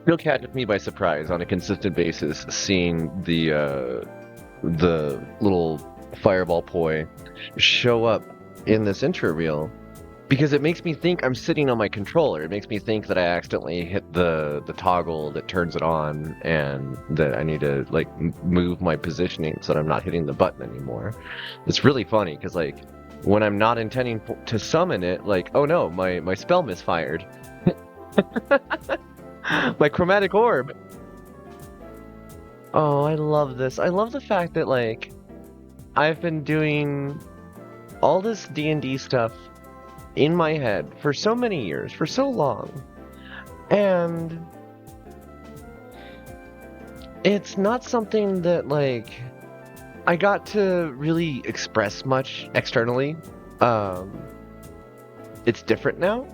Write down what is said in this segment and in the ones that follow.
You'll catch me by surprise on a consistent basis, seeing the little fireball poi show up in this intro reel because it makes me think I'm sitting on my controller. It makes me think that I accidentally hit the toggle that turns it on, and that I need to like move my positioning so that I'm not hitting the button anymore. It's really funny because like when I'm not intending to summon it, like oh no, my spell misfired. My chromatic orb. Oh, I love this. I love the fact that like I've been doing all this D&D stuff in my head for so many years, for so long. And it's not something that like I got to really express much externally. Um it's different now,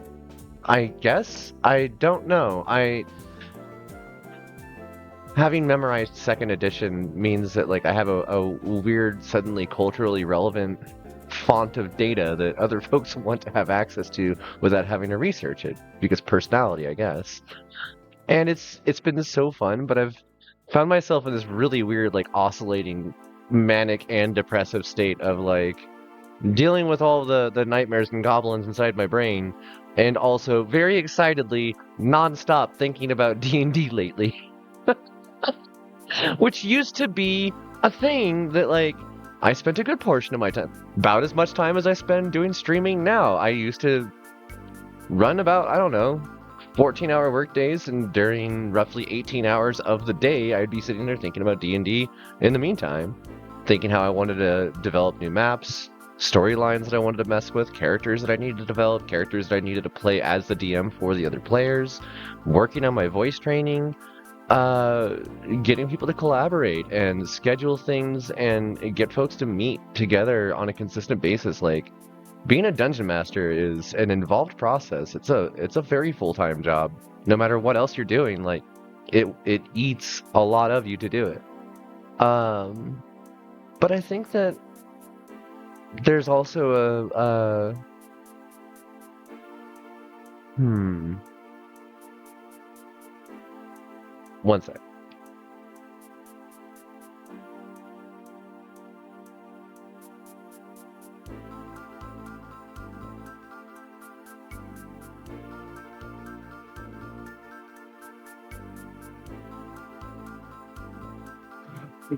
I guess. I don't know. I Having memorized second edition means that like I have a weird, suddenly culturally relevant font of data that other folks want to have access to without having to research it because personality, I guess. And it's been so fun, but I've found myself in this really weird, like oscillating manic and depressive state of like dealing with all the nightmares and goblins inside my brain, and also very excitedly nonstop thinking about D&D lately. Which used to be a thing that like I spent a good portion of my time, about as much time as I spend doing streaming now. I used to run about, I don't know, 14-hour work days, and during roughly 18 hours of the day I'd be sitting there thinking about D&D in the meantime, thinking how I wanted to develop new maps, storylines that I wanted to mess with, characters that I needed to develop, characters that I needed to play as the DM for the other players, working on my voice training, uh getting people to collaborate and schedule things and get folks to meet together on a consistent basis. Like being a dungeon master is an involved process. It's a very full-time job. No matter what else you're doing, like it eats a lot of you to do it. um but I think that there's also a hmm one sec.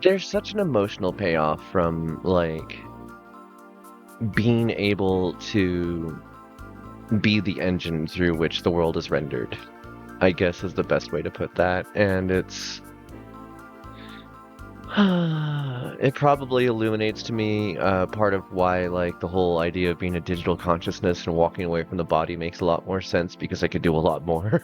There's such an emotional payoff from like being able to be the engine through which the world is rendered, I guess is the best way to put that. And it's it probably illuminates to me part of why like the whole idea of being a digital consciousness and walking away from the body makes a lot more sense, because I could do a lot more.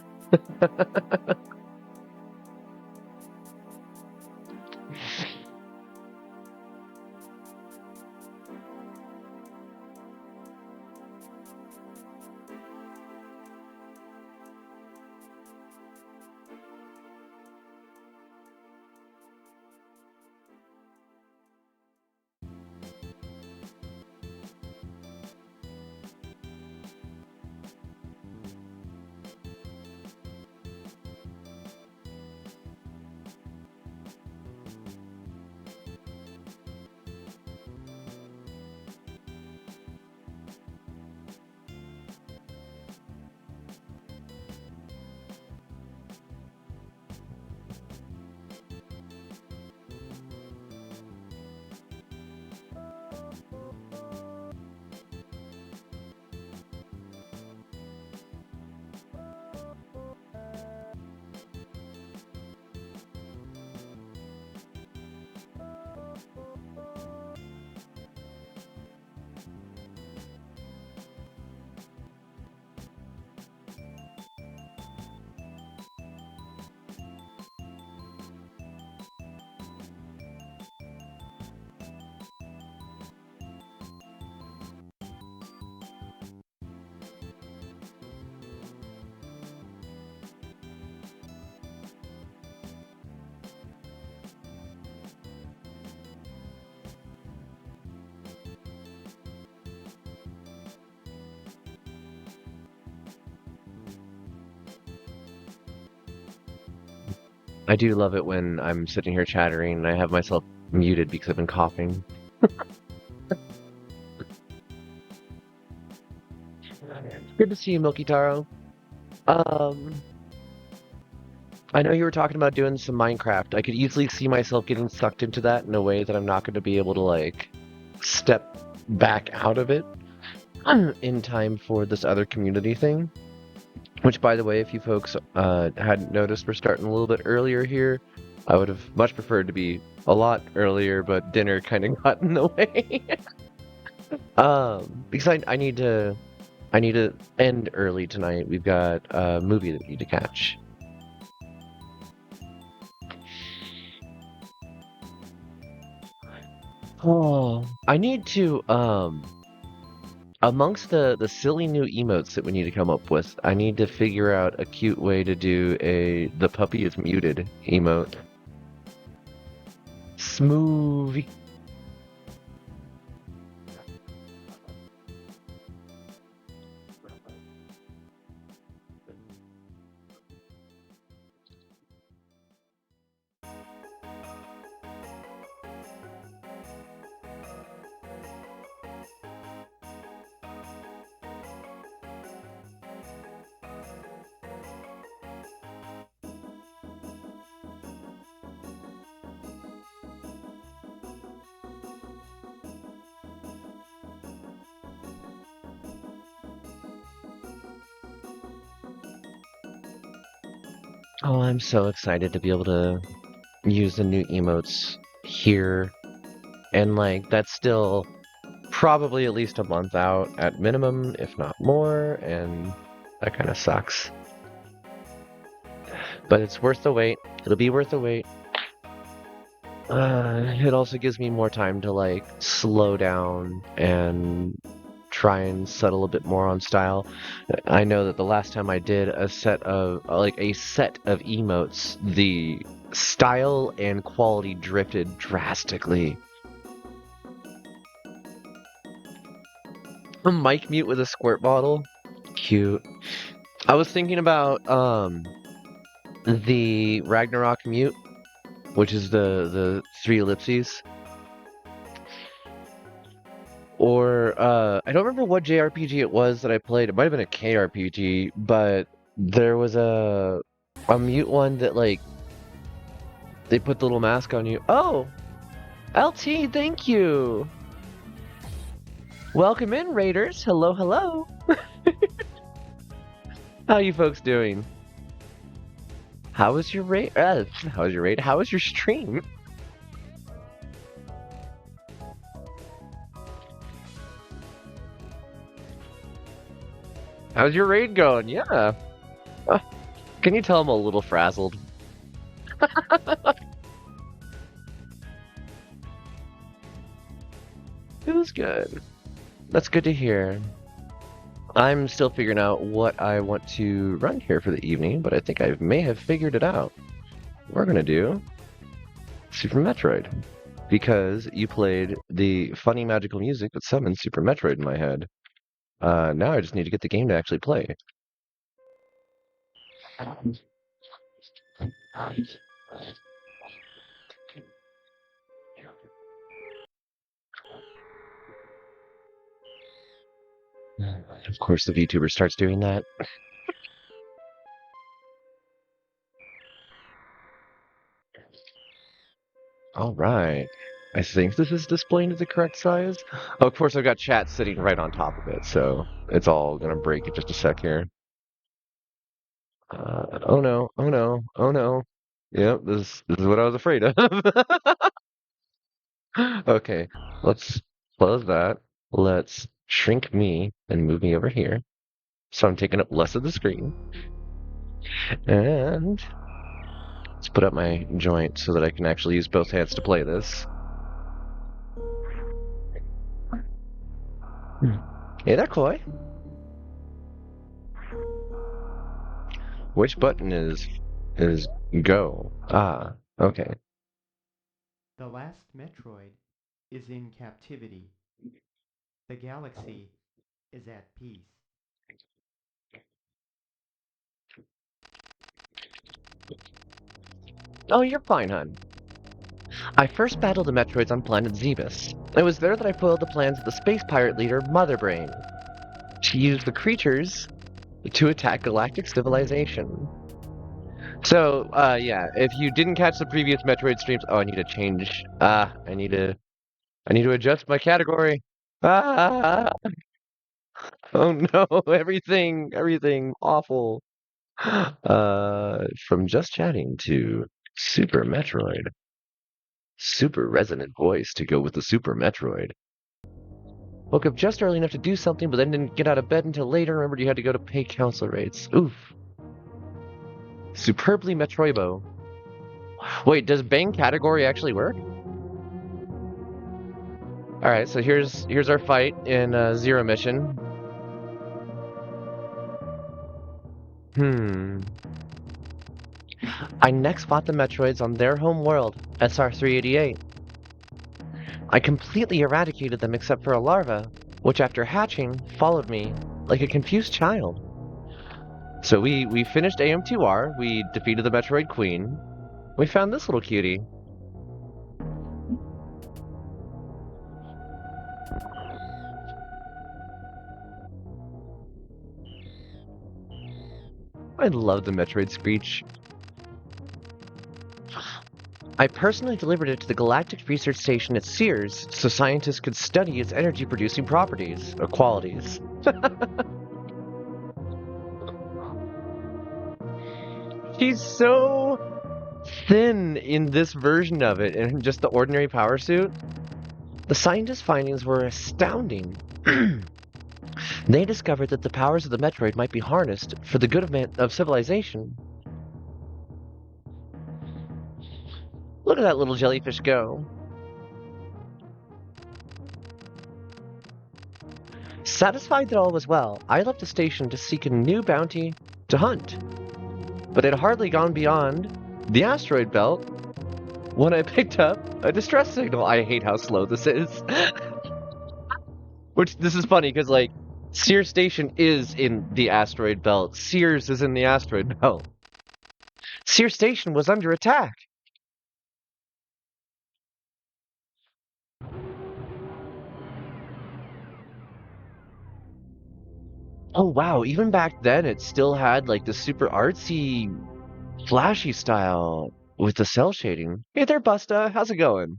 I do love it when I'm sitting here chattering and I have myself muted because I've been coughing. Good to see you, Milky Taro. Um, I know you were talking about doing some Minecraft. I could easily see myself getting sucked into that in a way that I'm not going to be able to, like, step back out of it in time for this other community thing. Which, by the way, if you folks hadn't noticed, we're starting a little bit earlier here. I would have much preferred to be a lot earlier, but dinner kind of got in the way. Because I need to end early tonight. We've got a movie that we need to catch. Oh, I need to amongst the silly new emotes that we need to come up with, I need to figure out a cute way to do a the puppy is muted emote. Smooth. Oh, I'm so excited to be able to use the new emotes here. And like that's still probably at least a month out at minimum, if not more, and that kind of sucks. But it's worth the wait. It'll be worth the wait. It also gives me more time to like slow down and try and settle a bit more on style. I know that the last time I did a set of a set of emotes, the style and quality drifted drastically. A mic mute with a squirt bottle. Cute. I was thinking about the Ragnarok mute, which is the three ellipses. Or I don't remember what JRPG it was that I played. It might have been a KRPG, but there was a mute one that like they put the little mask on you. Oh, LT, thank you. Welcome in, Raiders. Hello, hello. How you folks doing? How was your raid? How was your raid? How was your stream? How's your raid going? Yeah. Uh, can you tell I'm a little frazzled? It was good. That's good to hear. I'm still figuring out what I want to run here for the evening, but I think I may have figured it out. We're gonna do Super Metroid. Because you played the funny magical music that summoned Super Metroid in my head. Now I just need to get the game to actually play. Of course, the VTuber starts doing that. All right. I think this is displaying to the correct size. Oh, of course, I've got chat sitting right on top of it, so it's all gonna break in just a sec here. Oh no! Oh no! Oh no! Yep, this is what I was afraid of. Okay, let's close that. Let's shrink me and move me over here. So I'm taking up less of the screen. And let's put up my joint so that I can actually use both hands to play this. Hey there, Koi. Which button is go? Ah, okay. The last Metroid is in captivity. The galaxy is at peace. Oh, you're fine, hon. I first battled the Metroids on planet Zebus. It was there that I foiled the plans of the space pirate leader, Motherbrain. She used the creatures to attack galactic civilization. So, yeah, if you didn't catch the previous Metroid streams, oh, I need to change. I need to adjust my category. Ah, oh no, everything awful. From just chatting to Super Metroid. Super resonant voice to go with the Super Metroid. Woke up just early enough to do something, but then didn't get out of bed until later. Remembered you had to go to pay counselor rates. Oof. Superbly Metroibo. Wait, does Bang category actually work? Alright, so here's our fight in Zero Mission. I next fought the Metroids on their home world, SR-388. I completely eradicated them except for a larva, which after hatching, followed me like a confused child. So we finished AM2R, we defeated the Metroid Queen, we found this little cutie. I love the Metroid screech. I personally delivered it to the Galactic Research Station at Sears so scientists could study its energy-producing properties, or qualities. She's so thin in this version of it, in just the ordinary power suit. The scientists' findings were astounding. They discovered that the powers of the Metroid might be harnessed for the good of civilization. Look at that little jellyfish go. Satisfied that all was well, I left the station to seek a new bounty to hunt. But it had hardly gone beyond the asteroid belt when I picked up a distress signal. I hate how slow this is. Which, this is funny, because, like, Sears Station is in the asteroid belt. Sears is in the asteroid belt. Sears Station was under attack. Oh wow, even back then it still had like the super artsy, flashy style with the cell shading. Hey there, Busta, how's it going?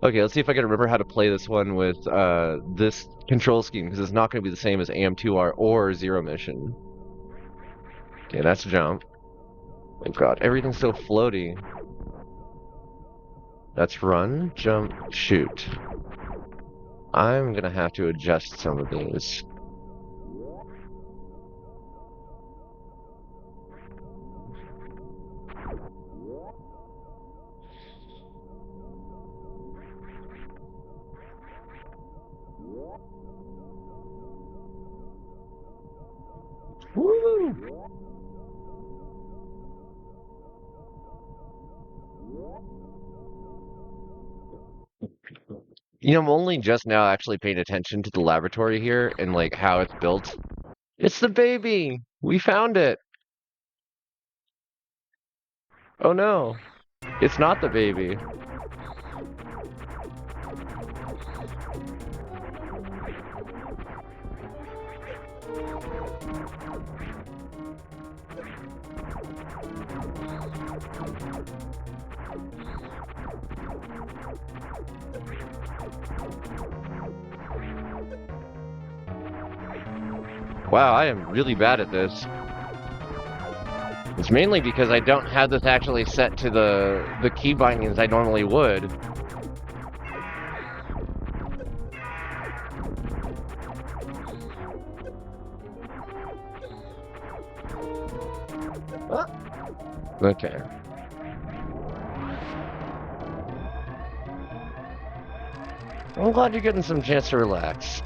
Okay, let's see if I can remember how to play this one with this control scheme, because it's not going to be the same as AM2R or Zero Mission. Okay, that's jump. Oh god, everything's so floaty. That's run, jump, shoot. I'm gonna have to adjust some of these. Woo! You know, I'm only just now actually paying attention to the laboratory here and like how it's built. It's the baby! We found it! Oh no, it's not the baby. Wow, I am really bad at this. It's mainly because I don't have this actually set to the key bindings I normally would. Ah. Okay. I'm glad you're getting some chance to relax.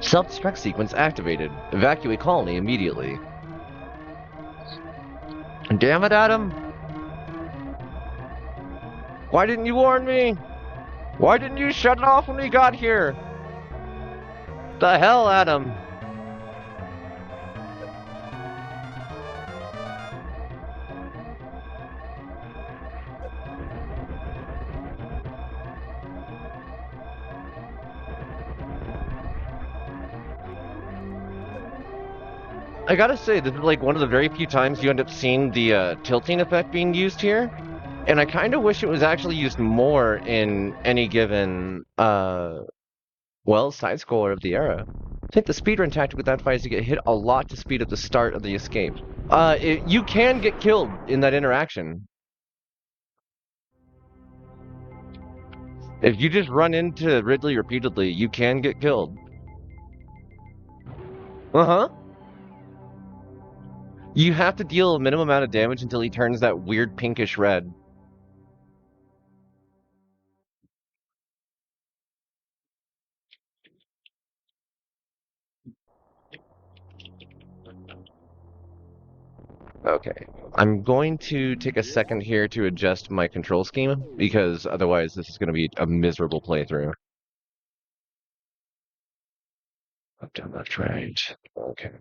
Self-destruct sequence activated. Evacuate colony immediately. Damn it, Adam! Why didn't you warn me? Why didn't you shut it off when we got here? The hell, Adam! I gotta say, this is like one of the very few times you end up seeing the tilting effect being used here. And I kind of wish it was actually used more in any given, well, side scroller of the era. I think the speedrun tactic with that fight is to get hit a lot to speed up the start of the escape. You can get killed in that interaction. If you just run into Ridley repeatedly, you can get killed. Uh-huh. You have to deal a minimum amount of damage until he turns that weird pinkish red. Okay. I'm going to take a second here to adjust my control scheme, because otherwise this is going to be a miserable playthrough. Up, down, left, right. Okay.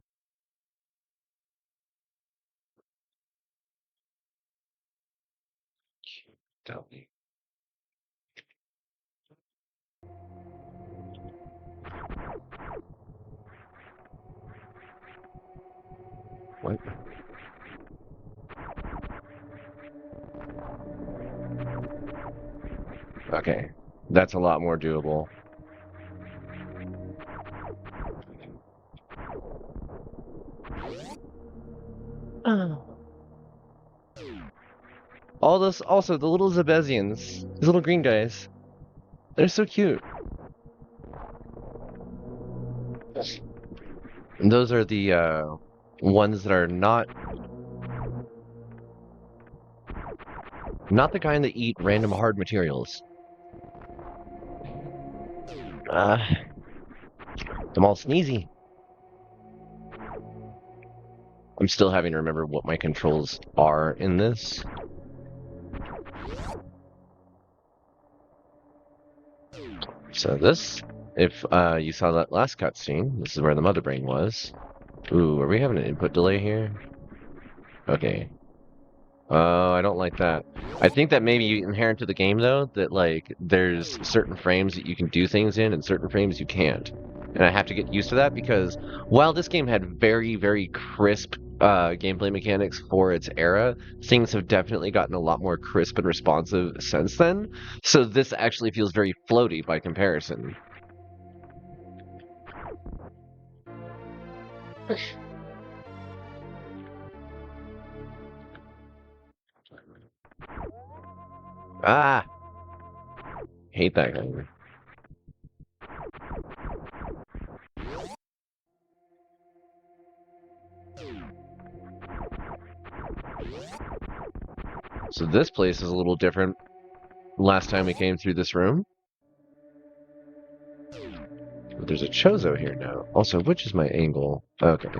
Tell me. What? Okay. That's a lot more doable. All this, also, the little Zebezians. These little green guys. They're so cute. And those are the, ones that are not the kind that eat random hard materials. Uh, I'm all sneezy. I'm still having to remember what my controls are in this. So this, if you saw that last cutscene, this is where the mother brain was. Ooh, are we having an input delay here? Okay. Oh, I don't like that. I think that may be inherent to the game, though, that, like, there's certain frames that you can do things in and certain frames you can't. And I have to get used to that because while this game had very, very crisp gameplay mechanics for its era, things have definitely gotten a lot more crisp and responsive since then. So this actually feels very floaty by comparison. Ah, hate that guy. So this place is a little different last time we came through this room. But there's a Chozo here now. Also, which is my angle? Okay.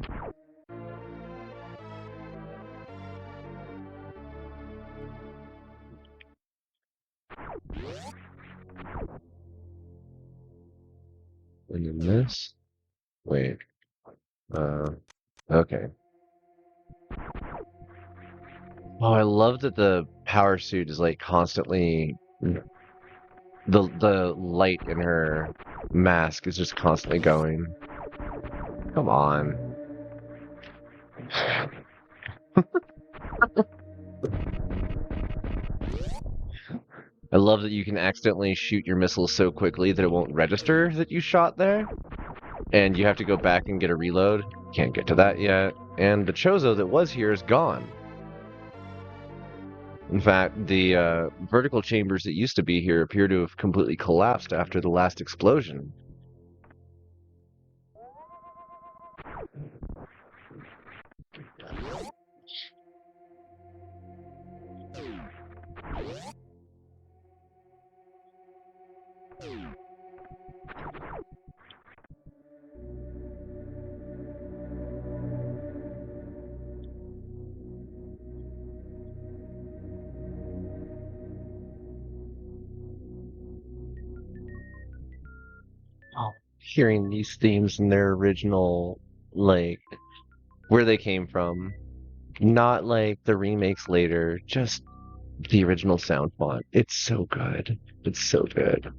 And then this? Wait. Okay. Oh, I love that the power suit is like constantly the light in her mask is just constantly going. Come on. I love that you can accidentally shoot your missiles so quickly that it won't register that you shot there. And you have to go back and get a reload. Can't get to that yet. And the Chozo that was here is gone. In fact, the vertical chambers that used to be here appear to have completely collapsed after the last explosion. Oh, hearing these themes in their original, like, where they came from. Not like the remakes later, just the original sound font. It's so good. It's so good.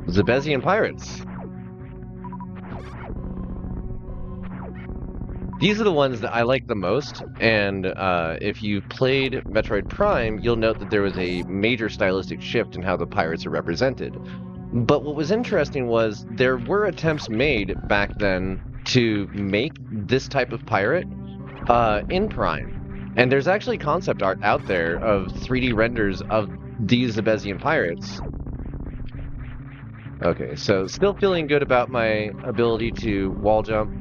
Zebezian pirates. These are the ones that I like the most, and if you played Metroid Prime, you'll note that there was a major stylistic shift in how the pirates are represented. But what was interesting was there were attempts made back then to make this type of pirate in Prime. And there's actually concept art out there of 3D renders of these Zebezian pirates. Okay, so still feeling good about my ability to wall jump.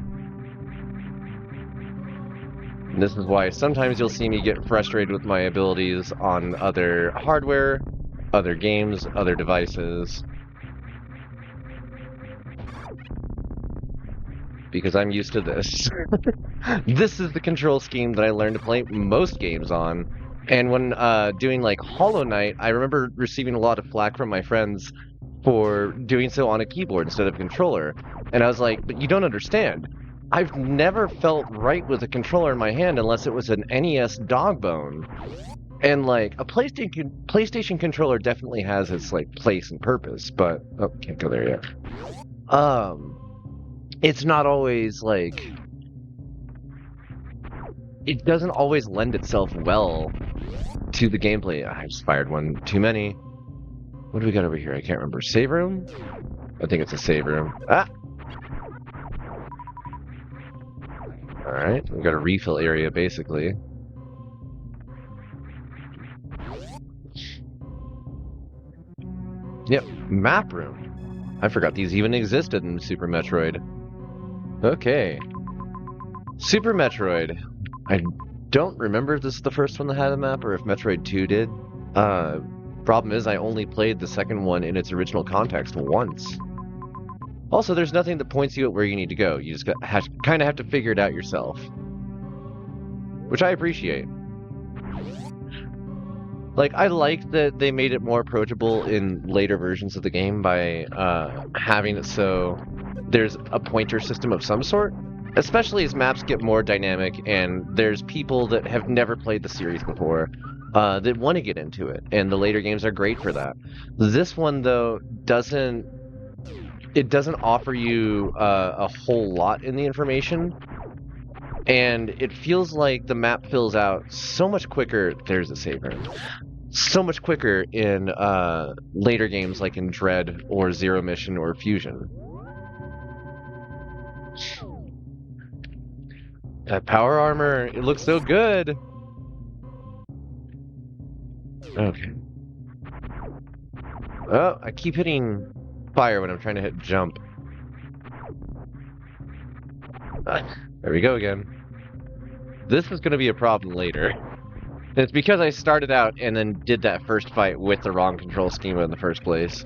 And this is why sometimes you'll see me get frustrated with my abilities on other hardware, other games, other devices. Because I'm used to this. This is the control scheme that I learned to play most games on. And when doing like Hollow Knight, I remember receiving a lot of flack from my friends for doing so on a keyboard instead of a controller. And I was like, but you don't understand. I've never felt right with a controller in my hand unless it was an NES dog bone. And like a PlayStation controller definitely has its like place and purpose, but oh, can't go there yet. It's not always like it doesn't always lend itself well to the gameplay. I just fired one too many. What do we got over here? I can't remember. Save room? I think it's a save room. Ah! Alright, we got a refill area basically. Yep, map room. I forgot these even existed in Super Metroid. Okay. Super Metroid. I don't remember if this is the first one that had a map or if Metroid 2 did. Problem is I only played the second one in its original context once. Also, there's nothing that points you at where you need to go. You just kind of have to figure it out yourself. Which I appreciate. Like, I like that they made it more approachable in later versions of the game by having it so there's a pointer system of some sort. Especially as maps get more dynamic and there's people that have never played the series before that want to get into it. And the later games are great for that. This one, though, doesn't offer you a whole lot in the information. And it feels like the map fills out so much quicker. There's a save room. So much quicker in later games like in Dread or Zero Mission or Fusion. That power armor, it looks so good! Okay. Oh, I keep hitting fire when I'm trying to hit jump. There we go again. This is going to be a problem later. And it's because I started out and then did that first fight with the wrong control schema in the first place.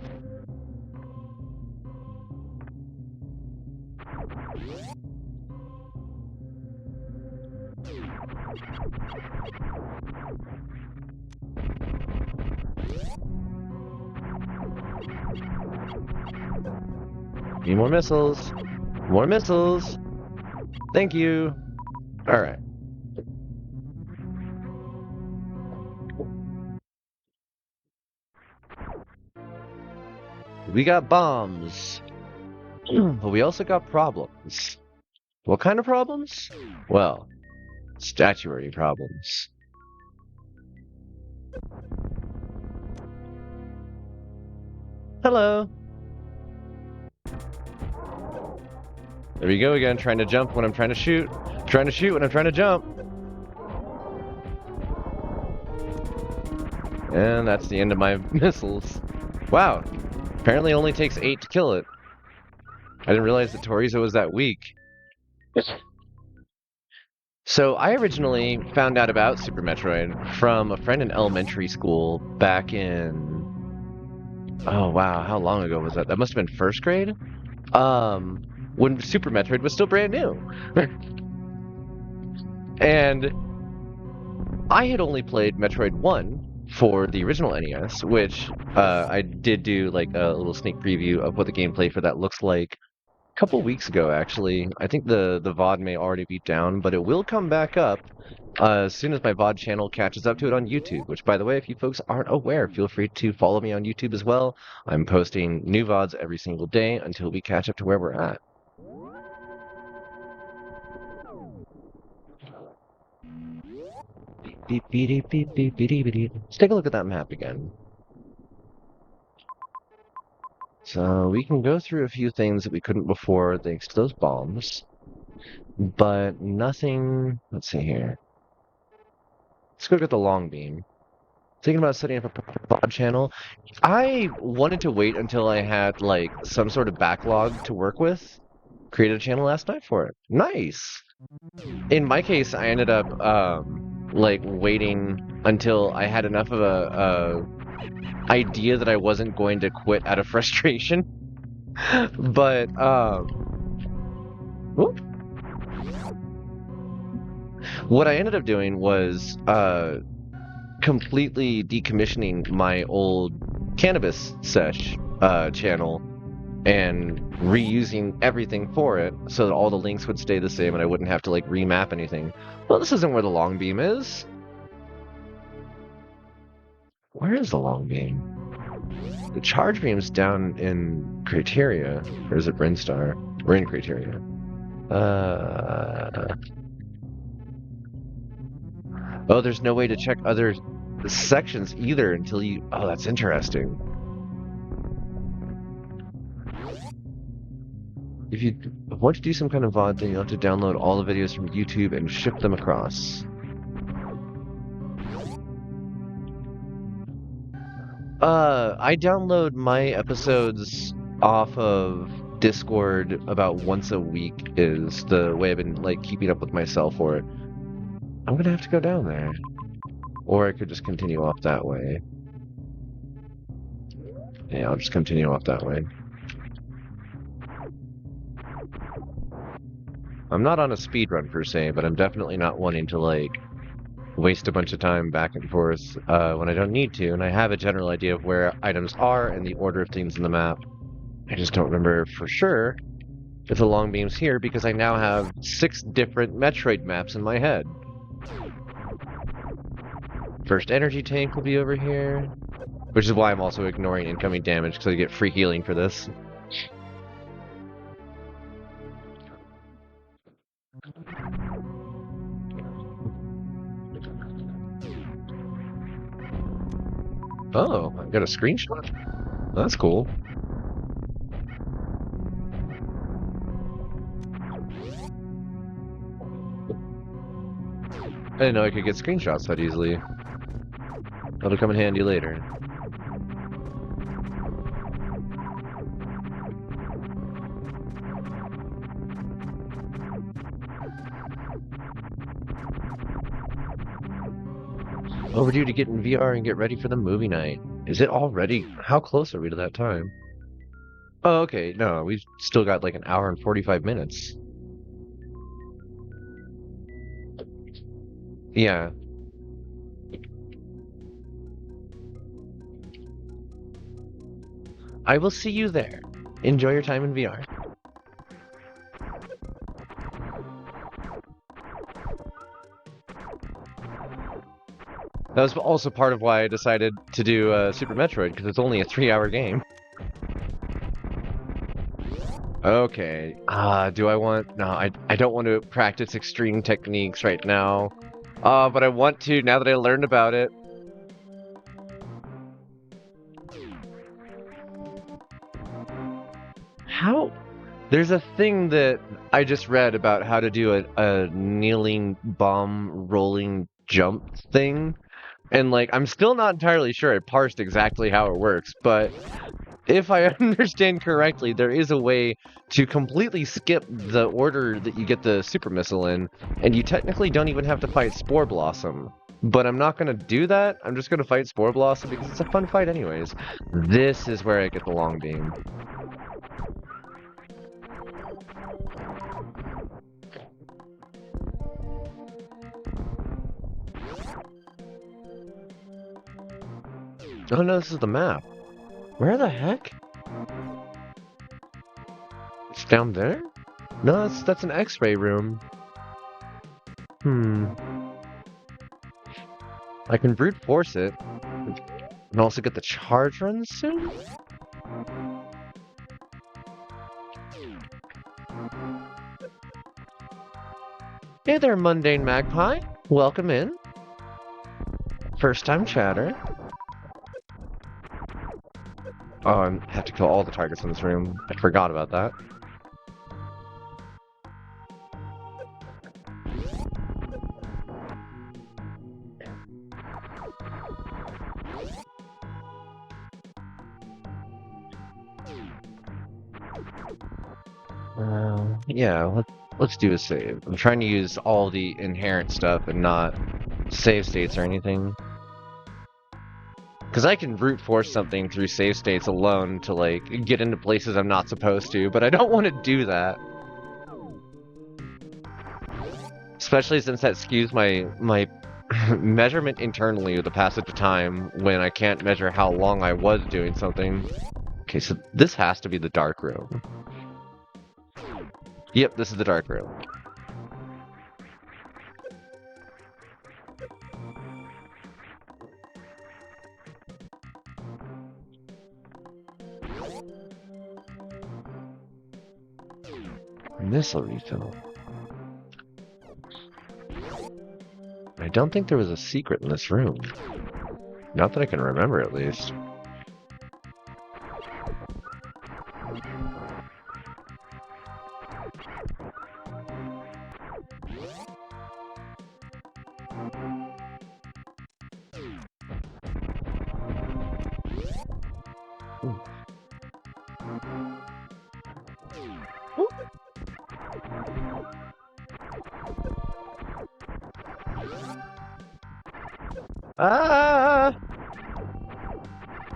Need more missiles. More missiles. Thank you. Alright. We got bombs. But we also got problems. What kind of problems? Well, statuary problems. Hello. There we go again, trying to jump when I'm trying to shoot. Trying to shoot when I'm trying to jump. And that's the end of my missiles. Wow. Apparently it only takes 8 to kill it. I didn't realize that Torizo was that weak. So I originally found out about Super Metroid from a friend in elementary school back in... Oh wow, how long ago was that? That must have been first grade? When Super Metroid was still brand new. And I had only played Metroid 1 for the original NES, which I did do like a little sneak preview of what the gameplay for that looks like a couple weeks ago, actually. I think the VOD may already be down, but it will come back up as soon as my VOD channel catches up to it on YouTube, which, by the way, if you folks aren't aware, feel free to follow me on YouTube as well. I'm posting new VODs every single day until we catch up to where we're at. Let's take a look at that map again. So we can go through a few things that we couldn't before thanks to those bombs, but nothing. Let's see here. Let's go get the long beam. Thinking about setting up a VOD channel. I wanted to wait until I had like some sort of backlog to work with. Created a channel last night for it. Nice. In my case, I ended up like waiting until I had enough of a idea that I wasn't going to quit out of frustration. But whoop. What I ended up doing was completely decommissioning my old cannabis sesh channel and reusing everything for it so that all the links would stay the same and I wouldn't have to like remap anything. Well, this isn't where the long beam is. Where is the long beam? The charge beam's down in Criteria, or is it Brinstar? We're in Criteria. Oh, there's no way to check other sections either until you... Oh, that's interesting. If you want to do some kind of VOD, then you'll have to download all the videos from YouTube and ship them across. I download my episodes off of Discord about once a week is the way I've been like keeping up with myself for it. I'm gonna have to go down there. Or I could just continue off that way. Yeah, I'll just continue off that way. I'm not on a speed run per se, but I'm definitely not wanting to like waste a bunch of time back and forth when I don't need to, and I have a general idea of where items are and the order of things in the map. I just don't remember for sure if the long beam's here because I now have 6 different Metroid maps in my head. First energy tank will be over here, which is why I'm also ignoring incoming damage because I get free healing for this. Oh, I got a screenshot? That's cool. I didn't know I could get screenshots that easily. That'll come in handy later. Overdue to get in VR and get ready for the movie night. Is it already? How close are we to that time? Oh, okay. No, we've still got like an hour and 45 minutes. Yeah. I will see you there. Enjoy your time in VR. That was also part of why I decided to do Super Metroid, because it's only a 3-hour game. Okay. Do I want... No, I don't want to practice extreme techniques right now. But I want to now that I learned about it. How... There's a thing that I just read about how to do a kneeling bomb rolling jump thing. And, like, I'm still not entirely sure I parsed exactly how it works, but if I understand correctly, there is a way to completely skip the order that you get the super missile in, and you technically don't even have to fight Spore Blossom. But I'm not going to do that. I'm just going to fight Spore Blossom because it's a fun fight anyways. This is where I get the long beam. Oh no, this is the map. Where the heck? It's down there? No, that's an X-ray room. I can brute force it, and also get the charge runs soon? Hey there, mundane magpie. Welcome in. First time chatter. Oh, I have to kill all the targets in this room. I forgot about that. Yeah, let's do a save. I'm trying to use all the inherent stuff and not save states or anything. Because I can brute force something through save states alone to, like, get into places I'm not supposed to, but I don't want to do that. Especially since that skews my measurement internally of the passage of time when I can't measure how long I was doing something. Okay, so this has to be the dark room. Yep, this is the dark room. Missile refill. I don't think there was a secret in this room. Not that I can remember, at least. Ooh. Ooh. Ah!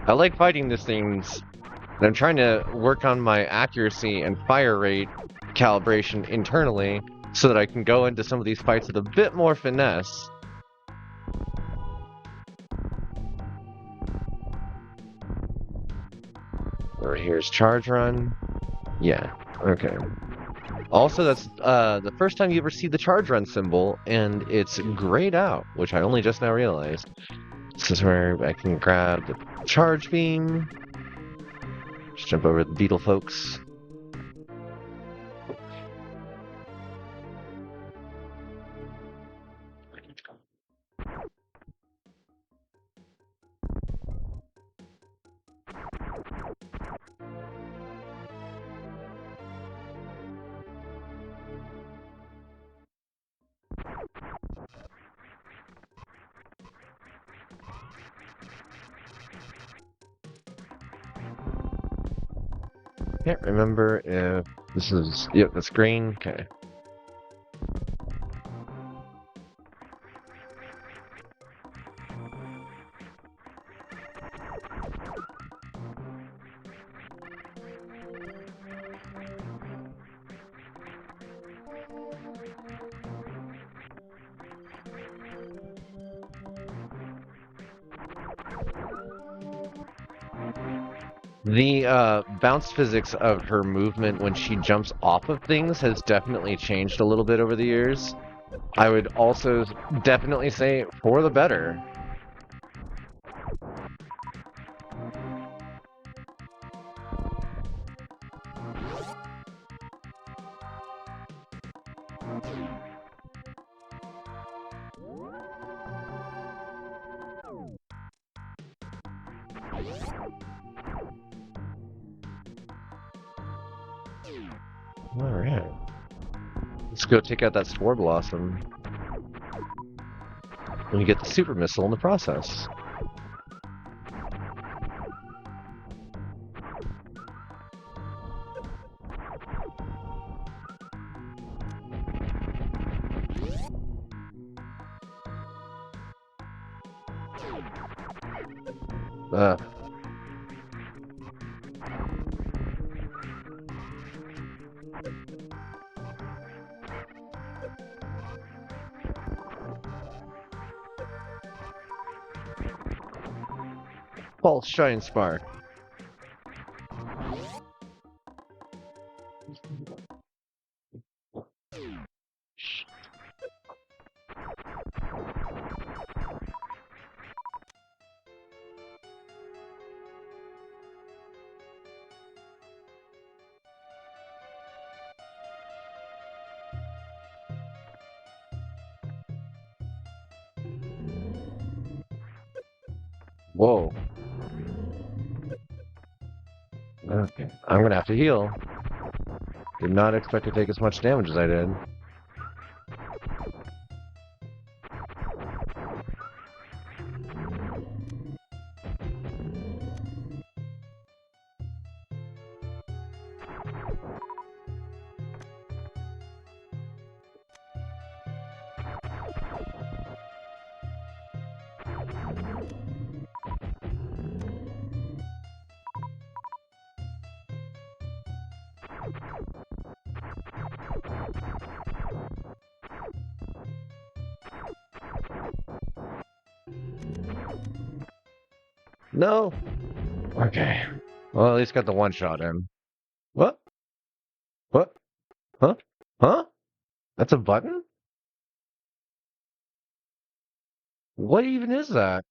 I like fighting these things. I'm trying to work on my accuracy and fire rate calibration internally so that I can go into some of these fights with a bit more finesse. Or here's charge run. Yeah, okay. Also, that's the first time you ever see the charge run symbol, and it's grayed out, which I only just now realized. This is where I can grab the charge beam. Just jump over the beetle folks. Can't remember if this is... Yep, that's green. Okay. The bounce physics of her movement when she jumps off of things has definitely changed a little bit over the years. I would also definitely say for the better. Alright. Let's go take out that Spore Blossom. And we get the Super Missile in the process. Uh, False shinespark. Whoa. Okay. I'm gonna have to heal. Did not expect to take as much damage as I did. No! Okay. Well, at least got the one shot in. What? What? Huh? Huh? That's a button? What even is that?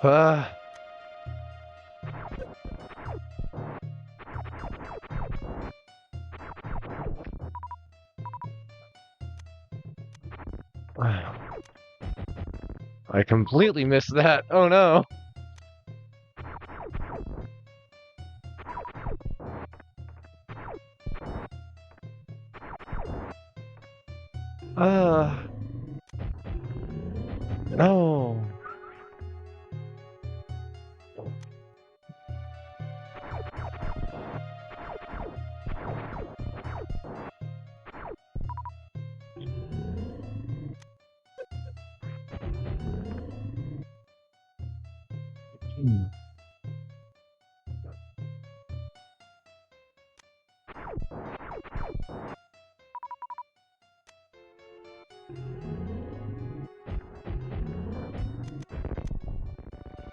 Uh, I completely missed that. Oh no. Uh, no.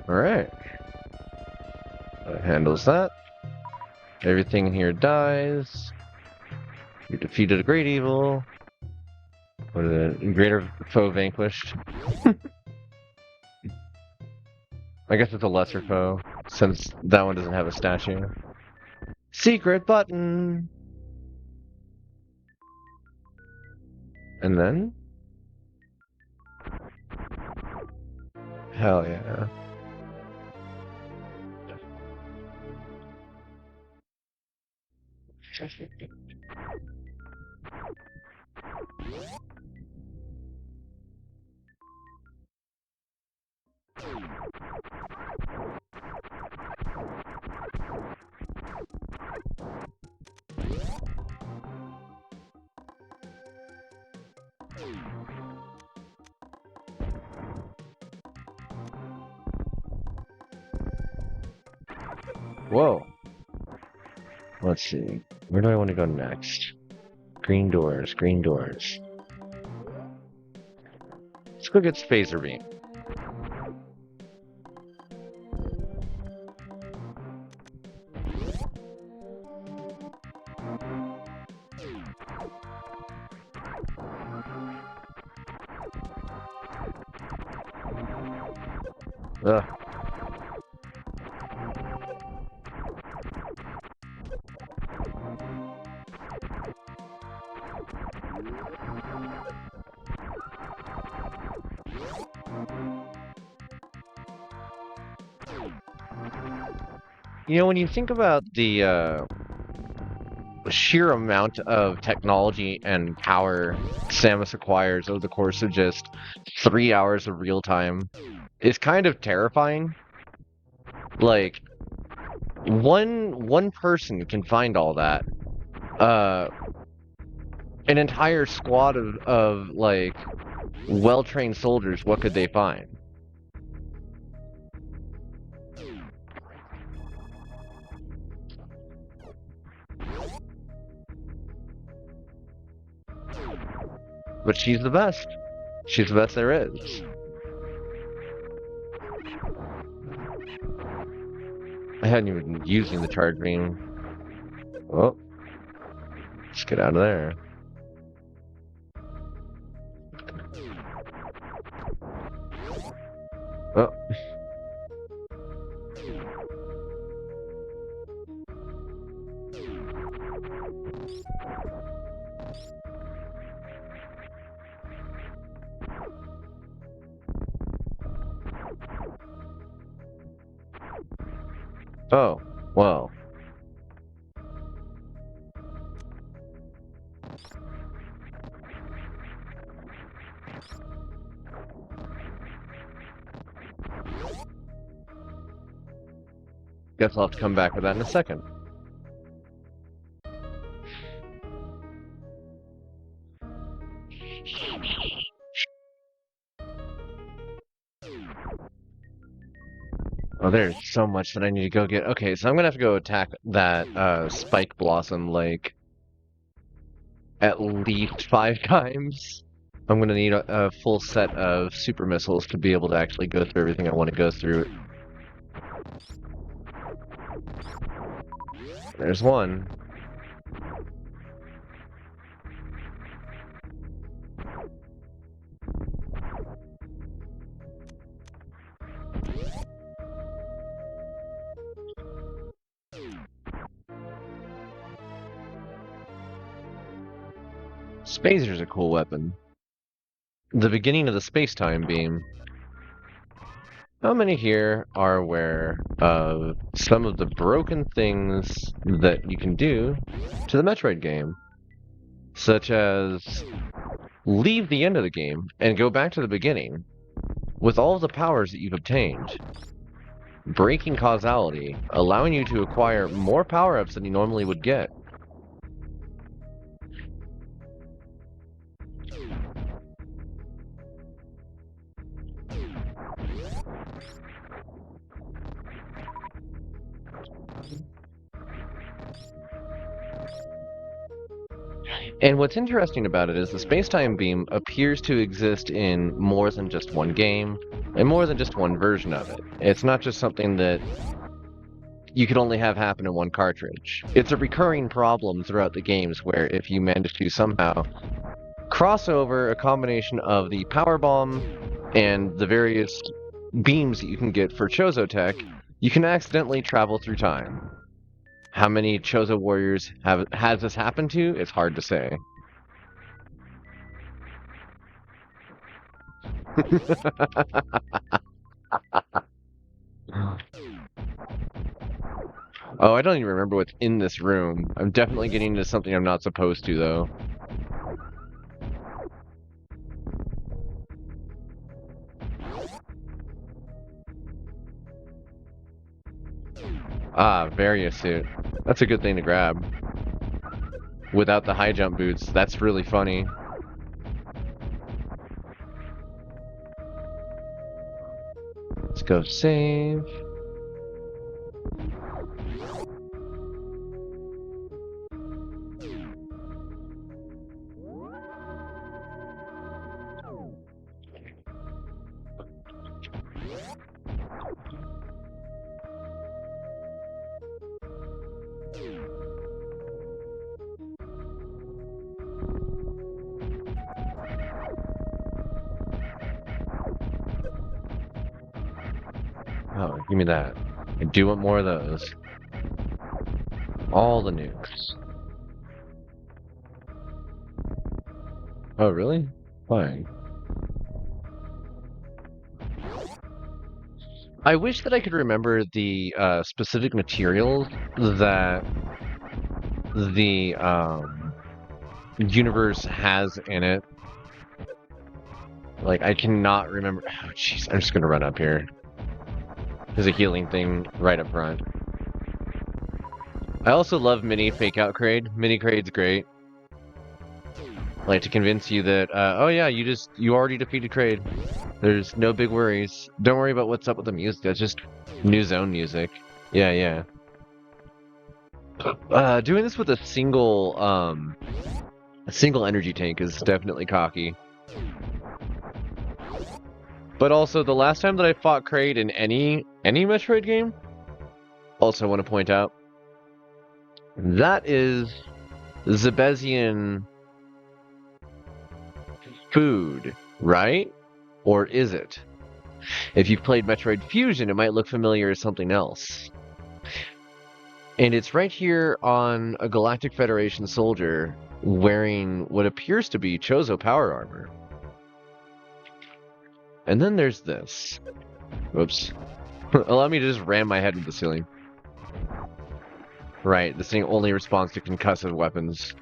Alright. That handles that. Everything in here dies. You defeated a great evil. What is it? Greater foe vanquished. I guess it's a lesser foe, since that one doesn't have a statue. Secret button! And then? Hell yeah. Whoa. Let's see. Where do I want to go next? Green doors, green doors. Let's go get Phaser Beam. Ugh. You know, when you think about the sheer amount of technology and power Samus acquires over the course of just 3 hours of real time, it's kind of terrifying. Like, one person can find all that. An entire squad of like well-trained soldiers, what could they find? But she's the best. She's the best there is. I hadn't even been using the charge beam. Oh, let's get out of there. Oh. Oh, well. Guess I'll have to come back with that in a second. Oh, there's so much that I need to go get. Okay, so I'm gonna have to go attack that Spike Blossom like at least 5 times. I'm gonna need a full set of super missiles to be able to actually go through everything I want to go through. There's one. Spacer's a cool weapon. The beginning of the space-time beam. How many here are aware of some of the broken things that you can do to the Metroid game? Such as leave the end of the game and go back to the beginning with all of the powers that you've obtained, breaking causality, allowing you to acquire more power-ups than you normally would get. And what's interesting about it is the space-time beam appears to exist in more than just one game, and more than just one version of it. It's not just something that you could only have happen in one cartridge. It's a recurring problem throughout the games where if you manage to somehow cross over a combination of the power bomb and the various beams that you can get for Chozo Tech, you can accidentally travel through time. How many Chozo warriors has this happened to? It's hard to say. Oh, I don't even remember what's in this room. I'm definitely getting into something I'm not supposed to, though. Ah, Varia suit. That's a good thing to grab. Without the high jump boots, that's really funny. Let's go save. Oh, give me that. I do want more of those. All the nukes. Oh, really? Fine. I wish that I could remember the specific materials that the universe has in it. Like, I cannot remember. Oh, jeez, I'm just gonna run up here. There's a healing thing right up front. I also love Mini Fake Out Crade. Mini Crade's great. Like, to convince you that, oh yeah, you already defeated Crade. There's no big worries. Don't worry about what's up with the music. That's just new zone music. Yeah, yeah. Doing this with a single energy tank is definitely cocky. But also, the last time that I fought Kraid in any Metroid game, also want to point out, that is Zebezian food, right? Or is it? If you've played Metroid Fusion, it might look familiar as something else. And it's right here on a Galactic Federation soldier wearing what appears to be Chozo power armor. And then there's this. Whoops. Allow me to just ram my head into the ceiling. Right, this thing only responds to concussive weapons.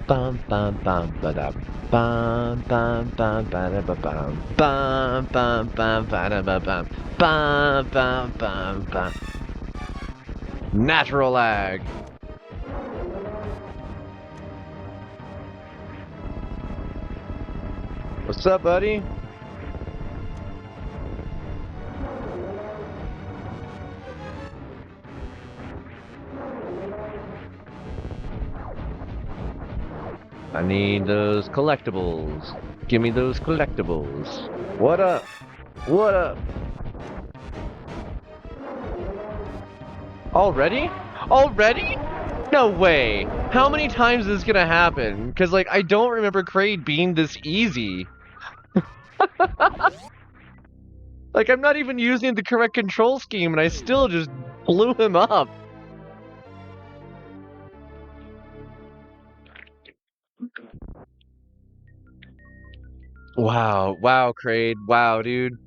Bum bum bum ba da bum bum bum ba da ba bum bum bum bum ba da ba bum bum bum bum bum. Natural lag. What's up, buddy? I need those collectibles. Give me those collectibles. What up? What up? Already? Already? No way. How many times is this gonna happen? Because, like, I don't remember Kraid being this easy. Like, I'm not even using the correct control scheme, and I still just blew him up. Wow. Wow, Kraid. Wow, dude.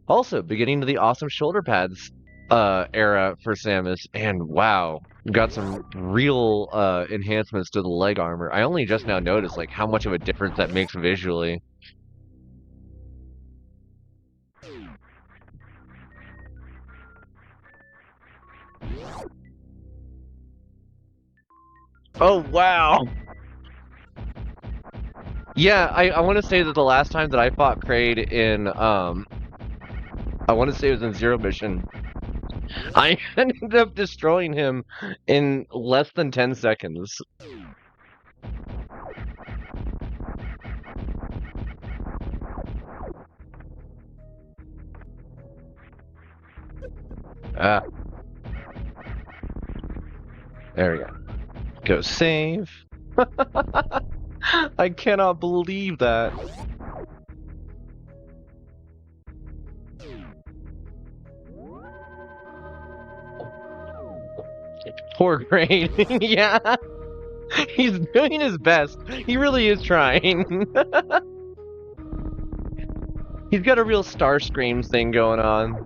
Also, beginning of the awesome shoulder pads era for Samus, and wow, got some real enhancements to the leg armor. I only just now noticed like how much of a difference that makes visually. Oh wow. Yeah, I want to say that the last time that I fought Kraid in I want to say it was in Zero Mission, I ended up destroying him in less than 10 seconds. Ah, there we go. Go save. I cannot believe that. Poor Kraid. Yeah, he's doing his best. He really is trying. He's got a real Starscream thing going on.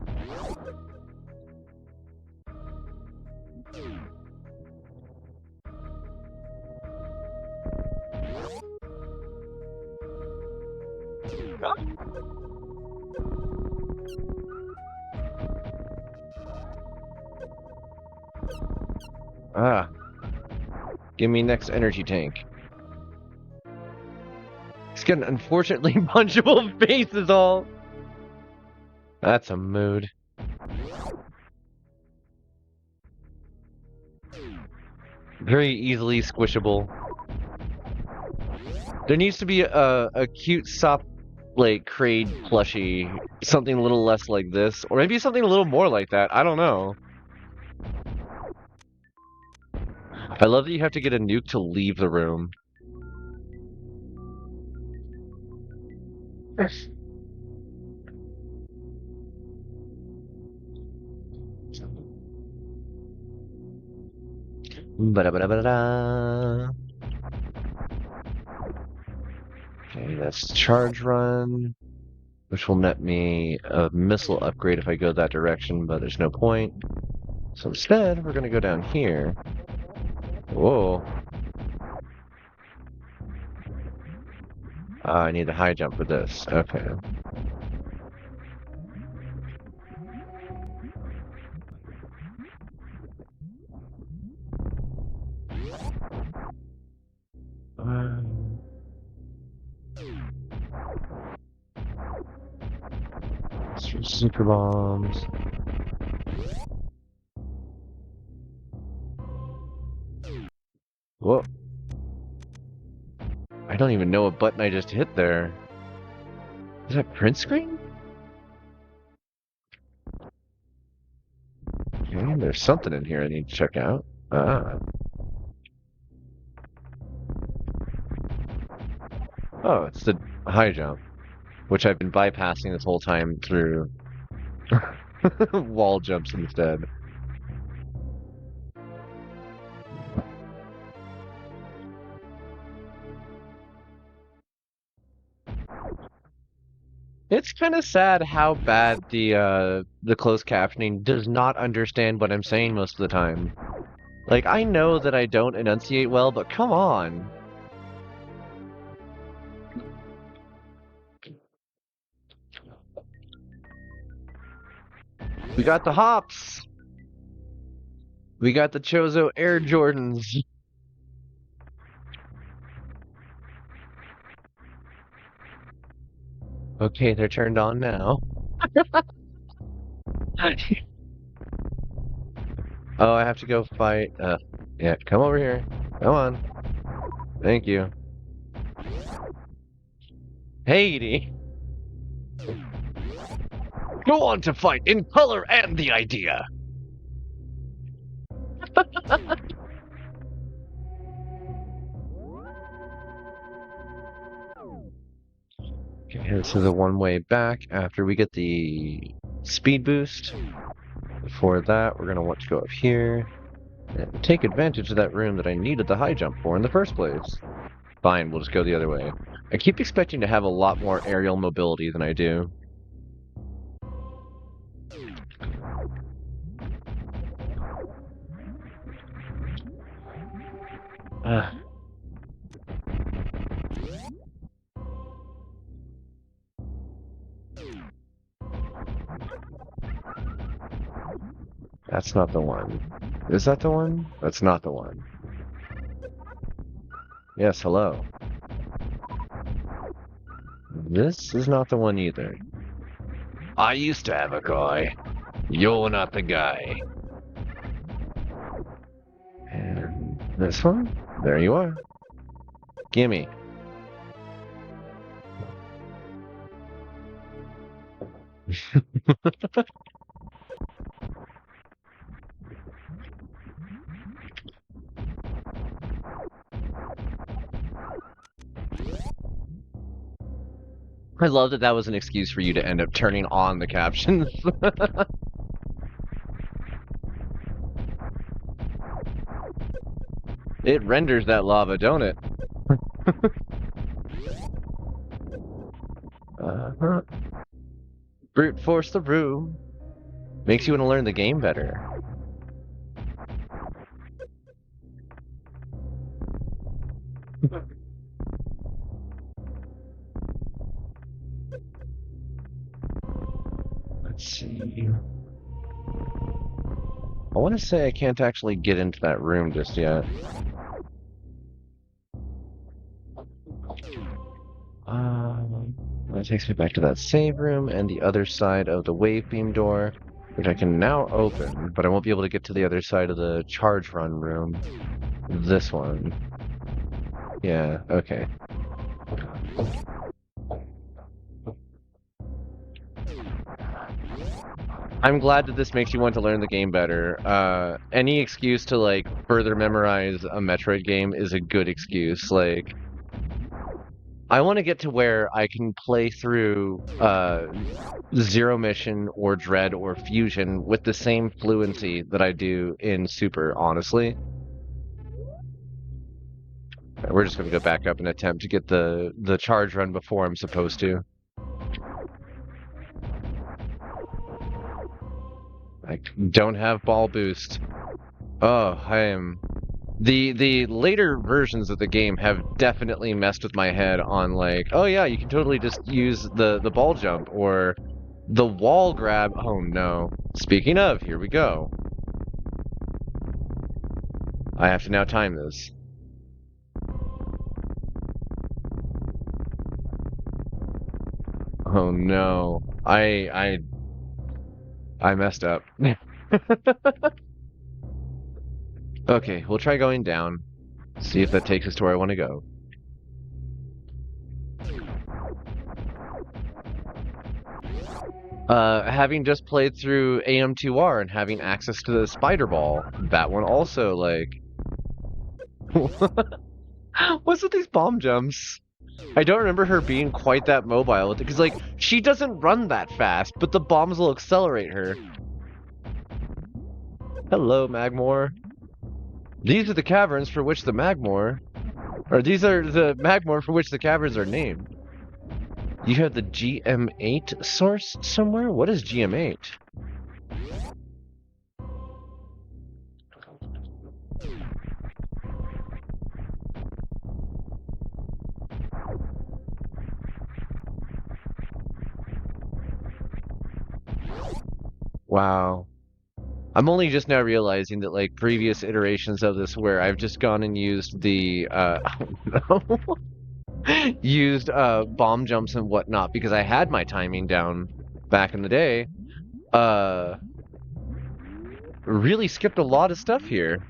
Ah, give me next energy tank. He's got an unfortunately punchable face is all. That's a mood. Very easily squishable. There needs to be a cute soft like Kraid plushie, something a little less like this, or maybe something a little more like that. I don't know. I love that you have to get a nuke to leave the room. Ba-da-ba-da-ba-da. Okay, that's charge run, which will net me a missile upgrade if I go that direction, but there's no point. So instead, we're gonna go down here. Whoa. I need a high jump for this. Okay. Super bombs. Whoa. I don't even know what button I just hit there. Is that print screen? Okay, there's something in here I need to check out. Ah. Oh, it's the high jump, which I've been bypassing this whole time through wall jumps instead. It's kind of sad how bad the closed captioning does not understand what I'm saying most of the time. Like, I know that I don't enunciate well, but come on. We got the hops. We got the Chozo Air Jordans. Okay, they're turned on now. Oh, I have to go fight. Yeah, come over here. Come on. Thank you. Hey, go on to fight in color and the idea. Okay, so the one way back after we get the speed boost. Before that, we're going to want to go up here and take advantage of that room that I needed the high jump for in the first place. Fine, we'll just go the other way. I keep expecting to have a lot more aerial mobility than I do. That's not the one. Is that the one? That's not the one. Yes, hello. This is not the one either. I used to have a guy. You're not the guy. And this one? There you are. Gimme. I love that that was an excuse for you to end up turning on the captions. It renders that lava, don't it? Brute force the room. Makes you want to learn the game better. Let's see. I want to say I can't actually get into that room just yet. That takes me back to that save room and the other side of the wave beam door, which I can now open, but I won't be able to get to the other side of the charge run room. This one. Yeah, okay. I'm glad that this makes you want to learn the game better. Any excuse to, like, further memorize a Metroid game is a good excuse. Like, I want to get to where I can play through Zero Mission or Dread or Fusion with the same fluency that I do in Super, honestly. We're just going to go back up and attempt to get the charge run before I'm supposed to. I don't have ball boost. Oh, I am... The later versions of the game have definitely messed with my head on, like, oh yeah, you can totally just use the ball jump or the wall grab. Oh no. Speaking of, here we go. I have to now time this. Oh no. I messed up. Okay, we'll try going down. See if that takes us to where I want to go. Having just played through AM2R and having access to the spider ball, that one also, like... What's with these bomb jumps? I don't remember her being quite that mobile with it, because, like, she doesn't run that fast, but the bombs will accelerate her. Hello, Magmore. These are the caverns for which the Magmore... Or these are the Magmore for which the caverns are named. You have the GM8 source somewhere? What is GM8? Wow. I'm only just now realizing that like previous iterations of this where I've just gone and used the used bomb jumps and whatnot because I had my timing down back in the day. Uh really skipped a lot of stuff here.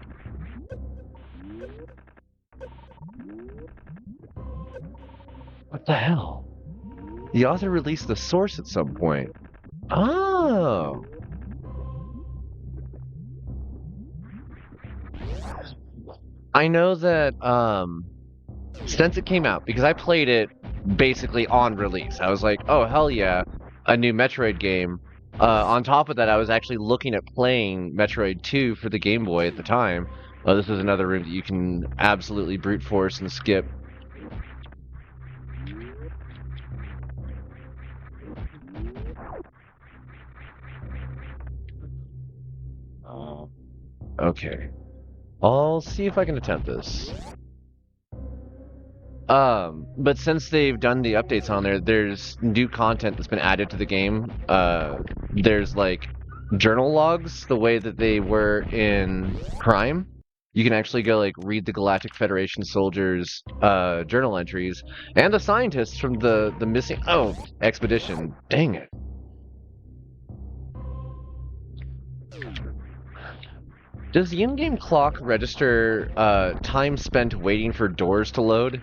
What the hell? The author released the source at some point. Oh. I know that since it came out, because I played it basically on release, I was like, oh hell yeah, a new Metroid game. On top of that, I was actually looking at playing Metroid 2 for the Game Boy at the time. This is another room that you can absolutely brute force and skip. Okay. I'll see if I can attempt this. But since they've done the updates on there, there's new content that's been added to the game. There's like journal logs, the way that they were in Prime. You can actually go like read the Galactic Federation soldiers' journal entries and the scientists from the missing expedition. Dang it. Does the in-game clock register time spent waiting for doors to load?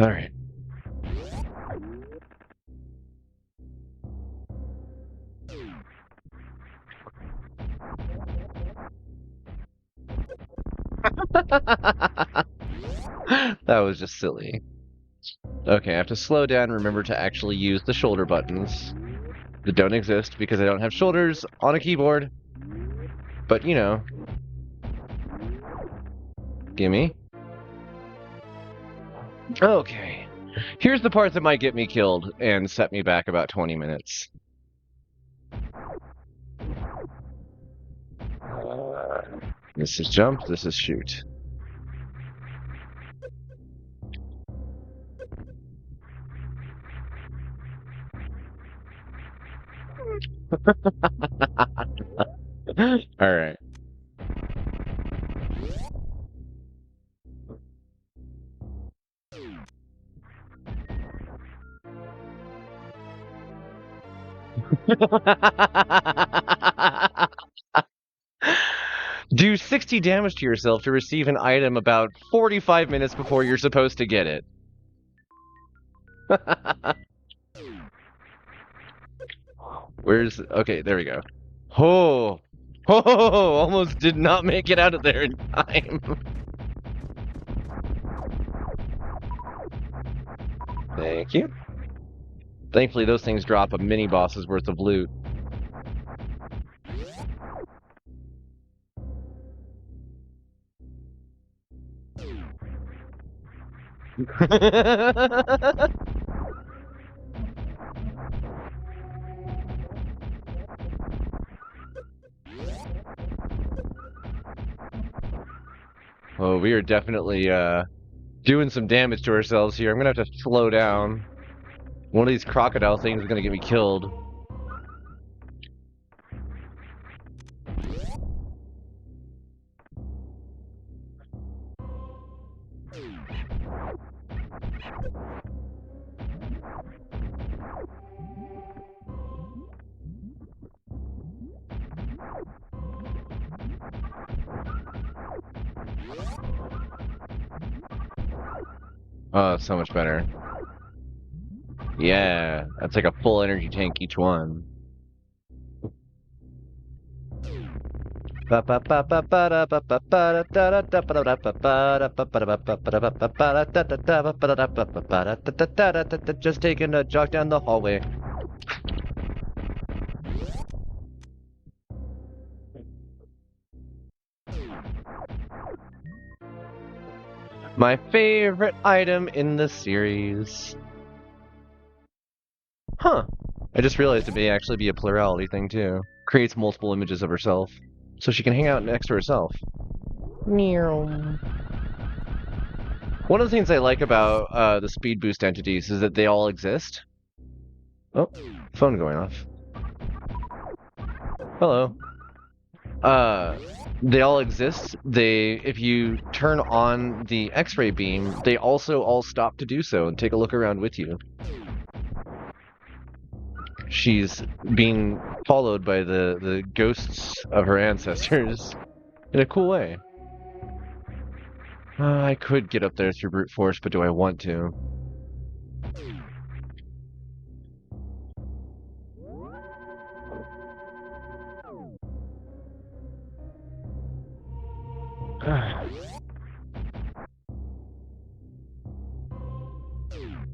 All right. That was just silly. Okay, I have to slow down and remember to actually use the shoulder buttons that don't exist because I don't have shoulders on a keyboard. But, you know. Gimme. Okay. Here's the part that might get me killed and set me back about 20 minutes. This is jump, this is shoot. Alright. Do 60 damage to yourself to receive an item about 45 minutes before you're supposed to get it. Where's... Okay, there we go. Oh! Oh! Almost did not make it out of there in time. Thank you. Thankfully, those things drop a mini boss's worth of loot. Oh, we are definitely doing some damage to ourselves here. I'm gonna have to slow down. One of these crocodile things is gonna get me killed. Oh, so much better. Yeah, that's like a full energy tank each one. Just taking a jog down the hallway. My favorite item in the series. Huh. I just realized it may actually be a plurality thing too. Creates multiple images of herself. So she can hang out next to herself. Meow. One of the things I like about the speed boost entities is that they all exist. Oh, phone going off. Hello. Uh, they all exist. If you turn on the X-ray beam, they also all stop to do so and take a look around with you. She's being followed by the ghosts of her ancestors in a cool way. I could get up there through brute force, but do I want to?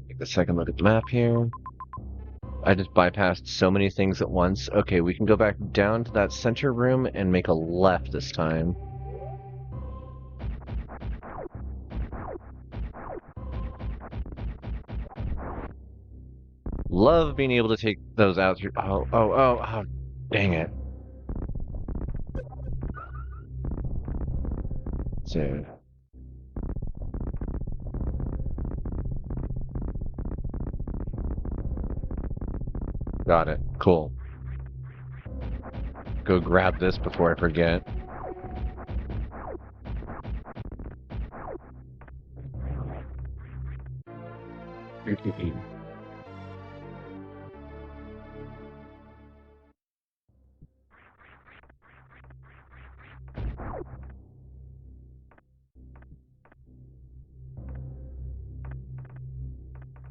Take a second look at the map here. I just bypassed so many things at once. Okay, we can go back down to that center room and make a left this time. Love being able to take those out through. Oh, dang it. So. Got it. Cool. Go grab this before I forget.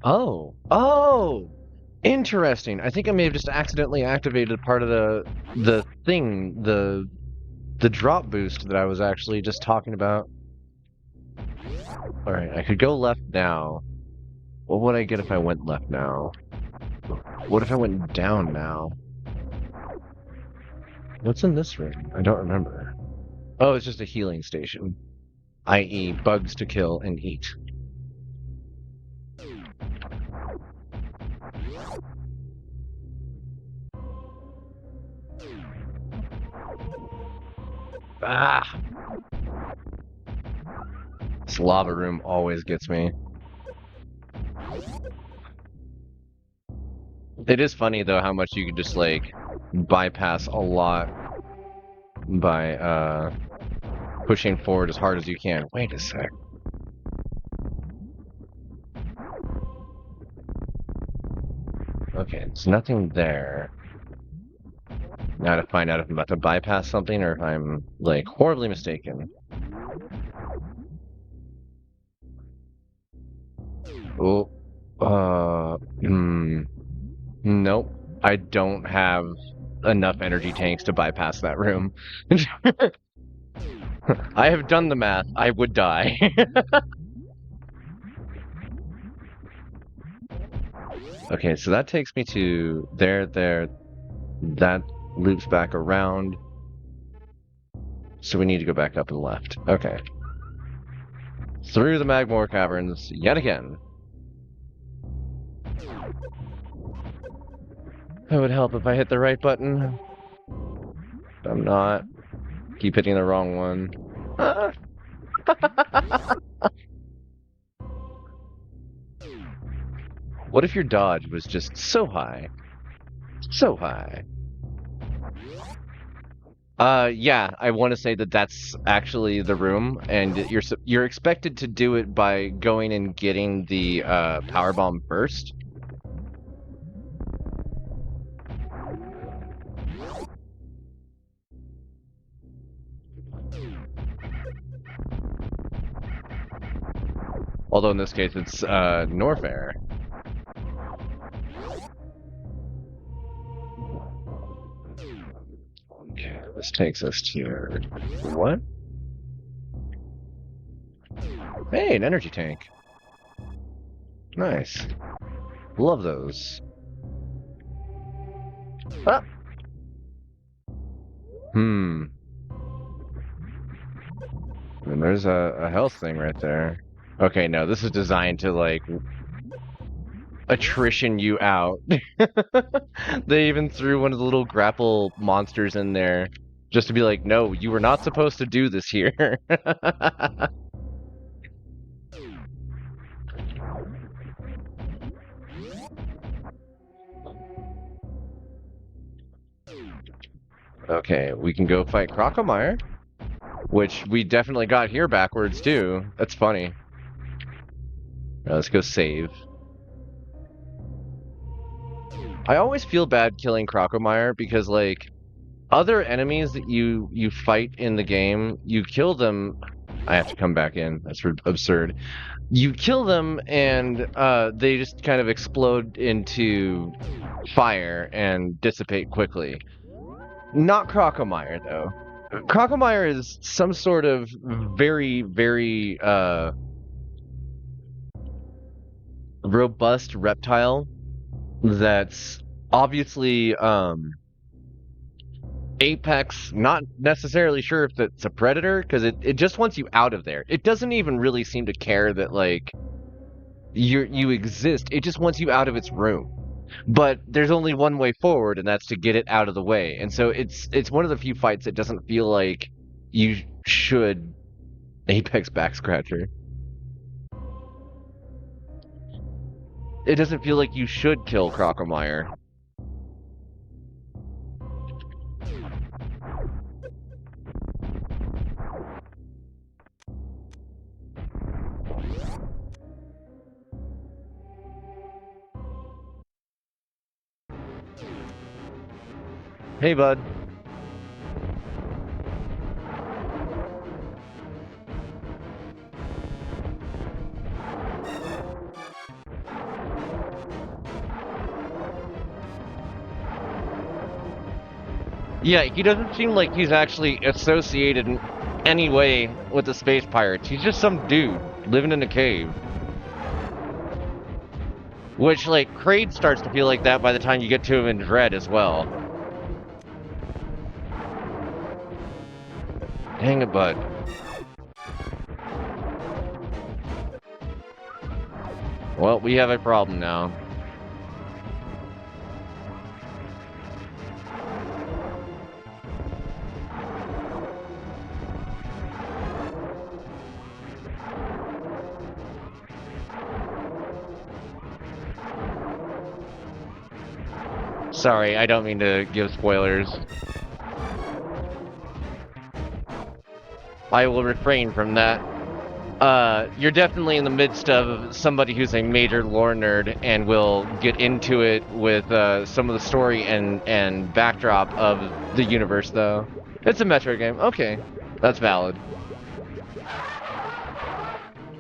Oh! Interesting. I think I may have just accidentally activated part of the thing, the drop boost that I was actually just talking about. Alright, I could go left now. What would I get if I went left now? What if I went down now? What's in this room? I don't remember. Oh, it's just a healing station. I.e., bugs to kill and eat. Ah! This lava room always gets me. It is funny, though, how much you can just, like, bypass a lot by, pushing forward as hard as you can. Wait a sec. Okay, there's nothing there. Now to find out if I'm about to bypass something or if I'm, like, horribly mistaken. Oh, nope. I don't have enough energy tanks to bypass that room. I have done the math. I would die. Okay, so that takes me to there. That loops back around. So we need to go back up and left. Okay. Through the Magmore Caverns, yet again. It would help if I hit the right button. But I'm not. Keep hitting the wrong one. What if your dodge was just so high? So high. Yeah, I want to say that that's actually the room, and you're expected to do it by going and getting the power bomb first. Although in this case it's Norfair. Okay, this takes us to what? Hey, an energy tank. Nice. Love those. Ah. And there's a health thing right there. Okay, no, this is designed to, like, attrition you out. They even threw one of the little grapple monsters in there just to be like, no, you were not supposed to do this here. Okay, we can go fight Crocomire, which we definitely got here backwards too. That's funny. Let's go save. I always feel bad killing Crocomire because, like, other enemies that you fight in the game, you kill them. I have to come back in. That's absurd. You kill them and they just kind of explode into fire and dissipate quickly. Not Crocomire though. Crocomire is some sort of very, very robust reptile that's obviously apex, not necessarily sure if it's a predator, because it just wants you out of there. It doesn't even really seem to care that, like, you exist. It just wants you out of its room. But there's only one way forward, and that's to get it out of the way. And so it's one of the few fights that doesn't feel like you should apex back scratcher. It doesn't feel like you should kill Crocomire. Hey, bud. Yeah, he doesn't seem like he's actually associated in any way with the space pirates. He's just some dude living in a cave. Which, like, Kraid starts to feel like that by the time you get to him in Dread as well. Dang it, bud. Well, we have a problem now. Sorry, I don't mean to give spoilers. I will refrain from that. You're definitely in the midst of somebody who's a major lore nerd and will get into it with some of the story and backdrop of the universe, though. It's a Metroid game. Okay, that's valid.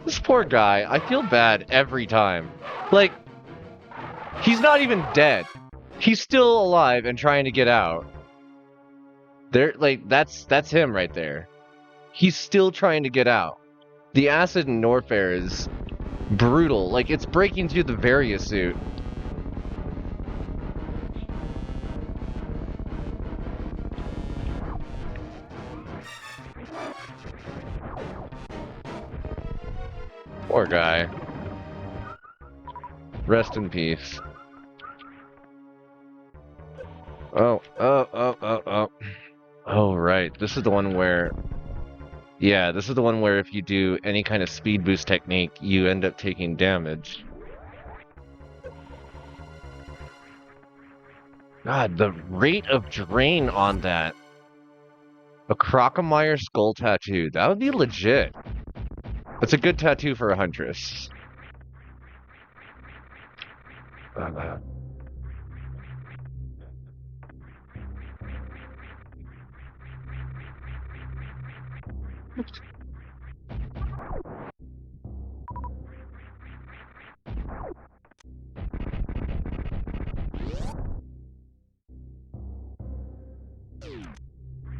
This poor guy, I feel bad every time. Like, he's not even dead. He's still alive and trying to get out. There, like, that's him right there. He's still trying to get out. The acid in Norfair is brutal. Like, it's breaking through the Varia suit. Poor guy. Rest in peace. Oh. Oh, right. This is the one where... Yeah, this is the one where if you do any kind of speed boost technique, you end up taking damage. God, the rate of drain on that. A Crocomire skull tattoo. That would be legit. That's a good tattoo for a huntress.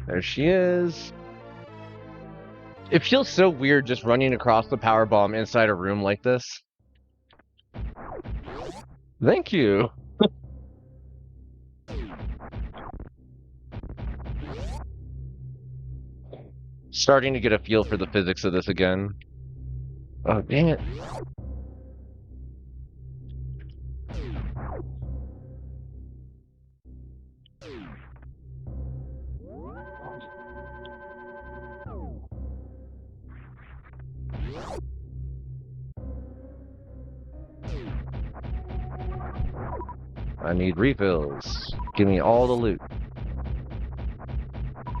There she is. It feels so weird just running across the power bomb inside a room like this. Thank you. Starting to get a feel for the physics of this again. Oh, dang it. I need refills. Give me all the loot.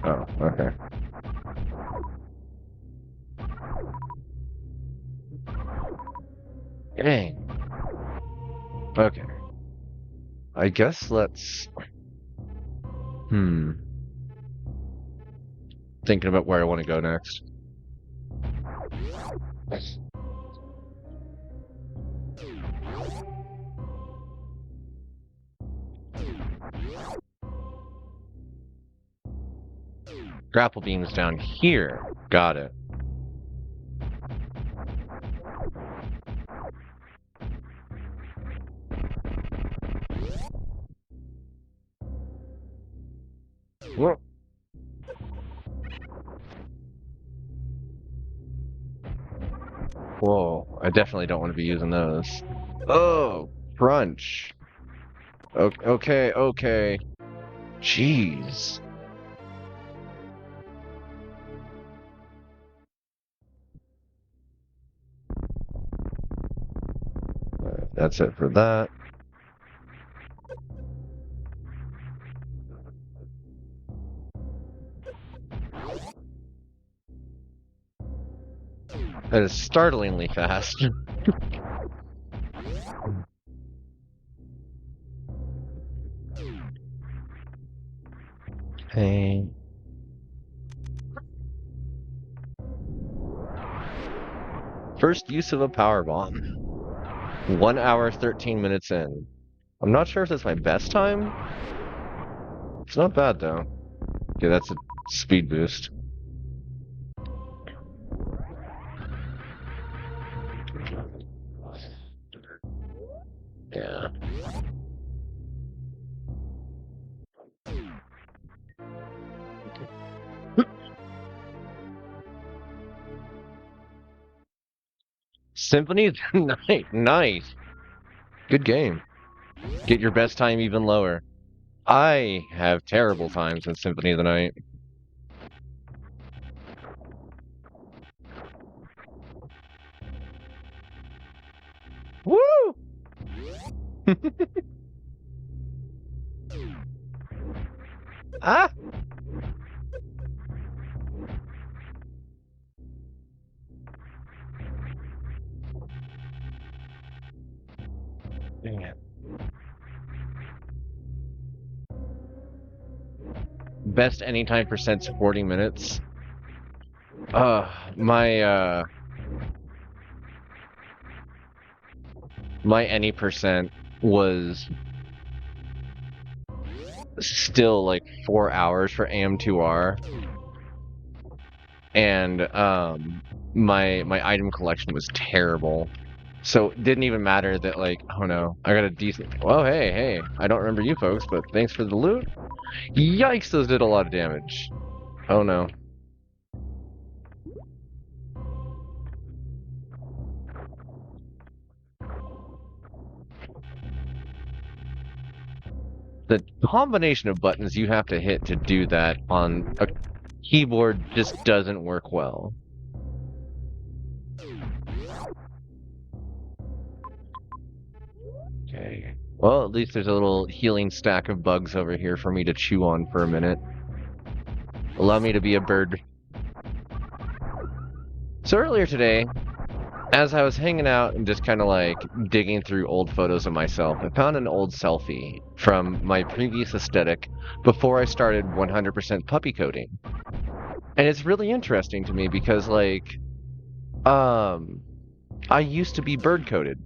Oh, okay. Dang. Okay. I guess let's... Thinking about where I want to go next. Grapple beam's down here. Got it. Whoa. Whoa, I definitely don't want to be using those. Oh, crunch. Okay, okay. Jeez. That's it for that. That is startlingly fast. Hey. First use of a power bomb. 1 hour, 13 minutes in. I'm not sure if that's my best time. It's not bad though. Okay, that's a speed boost. Yeah. Symphony of the Night. Nice. Good game. Get your best time even lower. I have terrible times in Symphony of the Night. Woo! Ah! Dang it. Best anytime percent supporting minutes. My my any percent was still like 4 hours for AM2R, and my item collection was terrible. So it didn't even matter that, like, oh no, I got a decent. Well, hey, I don't remember you folks, but thanks for the loot. Yikes, those did a lot of damage. Oh no. The combination of buttons you have to hit to do that on a keyboard just doesn't work well. Okay. Well, at least there's a little healing stack of bugs over here for me to chew on for a minute. Allow me to be a bird. So earlier today, as I was hanging out and just kind of like digging through old photos of myself, I found an old selfie from my previous aesthetic before I started 100% puppy coating. And it's really interesting to me because, like, I used to be bird coated.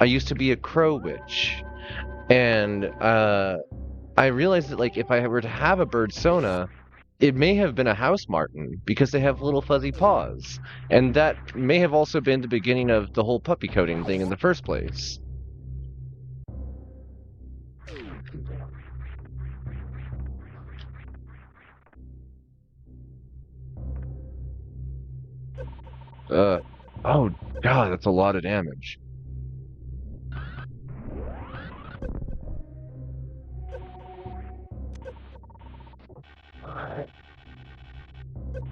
I used to be a crow witch. And I realized that, like, if I were to have a bird sona, it may have been a house martin because they have little fuzzy paws. And that may have also been the beginning of the whole puppy coating thing in the first place. Uh, oh, God, that's a lot of damage.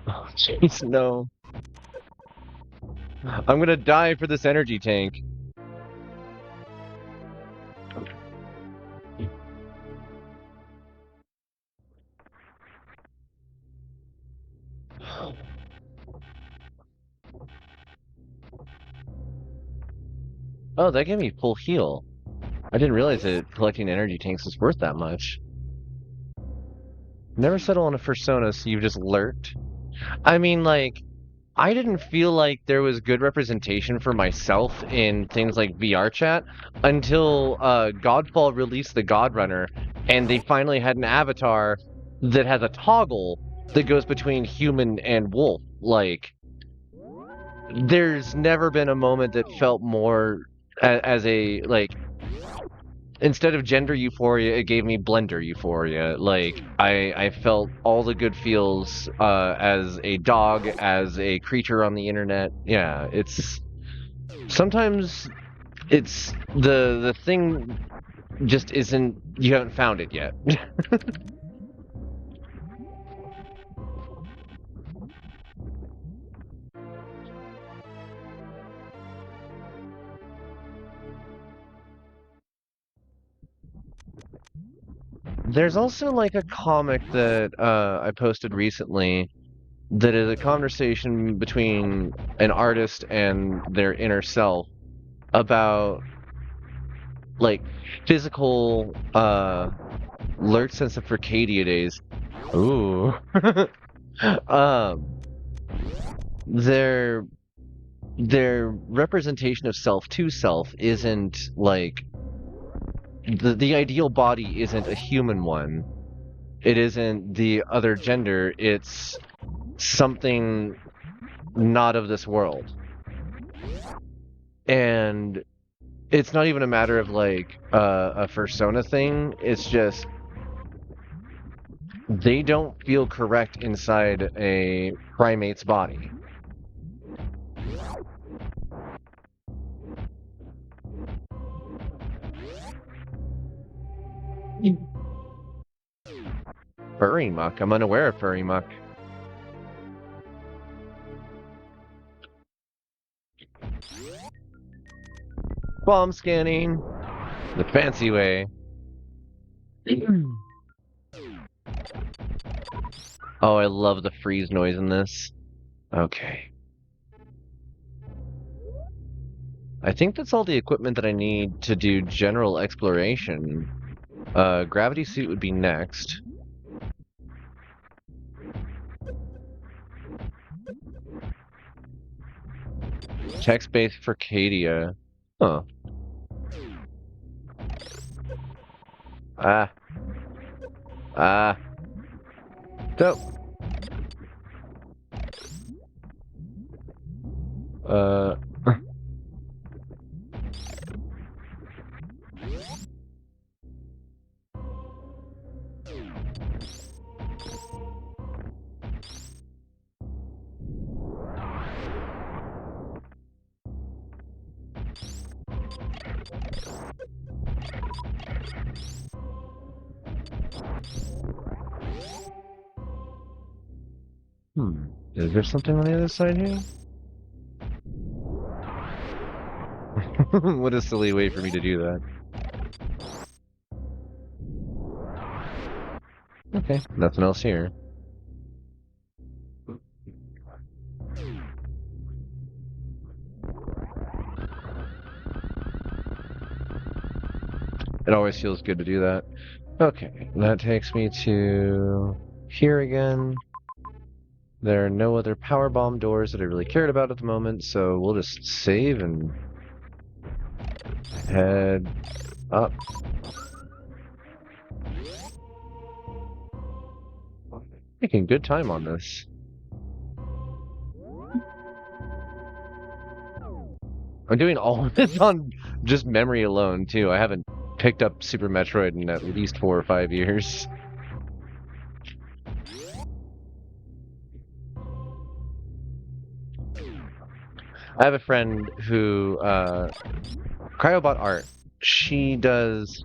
Oh, jeez, no. I'm gonna die for this energy tank. Oh, that gave me full heal. I didn't realize that collecting energy tanks was worth that much. Never settle on a persona, so you just lurked. I mean, like, I didn't feel like there was good representation for myself in things like VR chat until Godfall released the God Runner, and they finally had an avatar that has a toggle that goes between human and wolf. Like, there's never been a moment that felt more as a like instead of gender euphoria, it gave me blender euphoria. Like I felt all the good feels as a dog, as a creature on the internet. Yeah, it's sometimes it's the thing just isn't you haven't found it yet. There's also like a comic that I posted recently that is a conversation between an artist and their inner self about like physical lurk sense of Circadia days. Ooh. um their their representation of self to self isn't like the ideal body isn't a human one. It isn't the other gender, it's something not of this world. And it's not even a matter of like a persona thing. It's just they don't feel correct inside a primate's body. Furry muck. I'm unaware of furry muck. Bomb scanning. The fancy way. Oh, I love the freeze noise in this. Okay. I think that's all the equipment that I need to do general exploration. Gravity suit would be next. Text-based Circadia. Huh. Ah. Ah. Dope. Uh. Is there something on the other side here? What a silly way for me to do that. Okay, nothing else here. It always feels good to do that. Okay, that takes me to here again. There are no other power bomb doors that I really cared about at the moment, so we'll just save and head up. Making good time on this. I'm doing all of this on just memory alone, too. I haven't picked up Super Metroid in at least 4 or 5 years. I have a friend who Cryobot Art. She does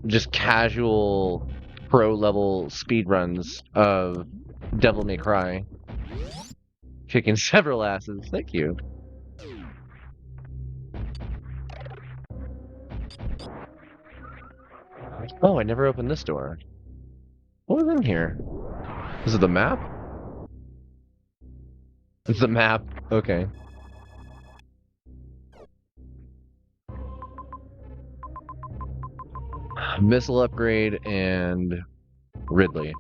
just casual pro level speed runs of Devil May Cry, kicking several asses. Thank you. Oh, I never opened this door. What was in here? Is it the map? It's the map. Okay. Missile upgrade and Ridley.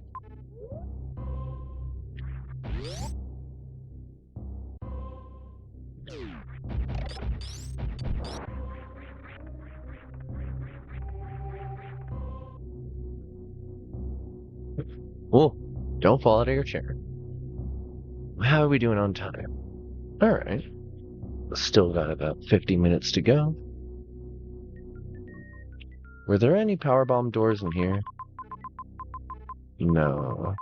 Oh, don't fall out of your chair. How are we doing on time? Alright. Still got about 50 minutes to go. Were there any powerbomb doors in here? No.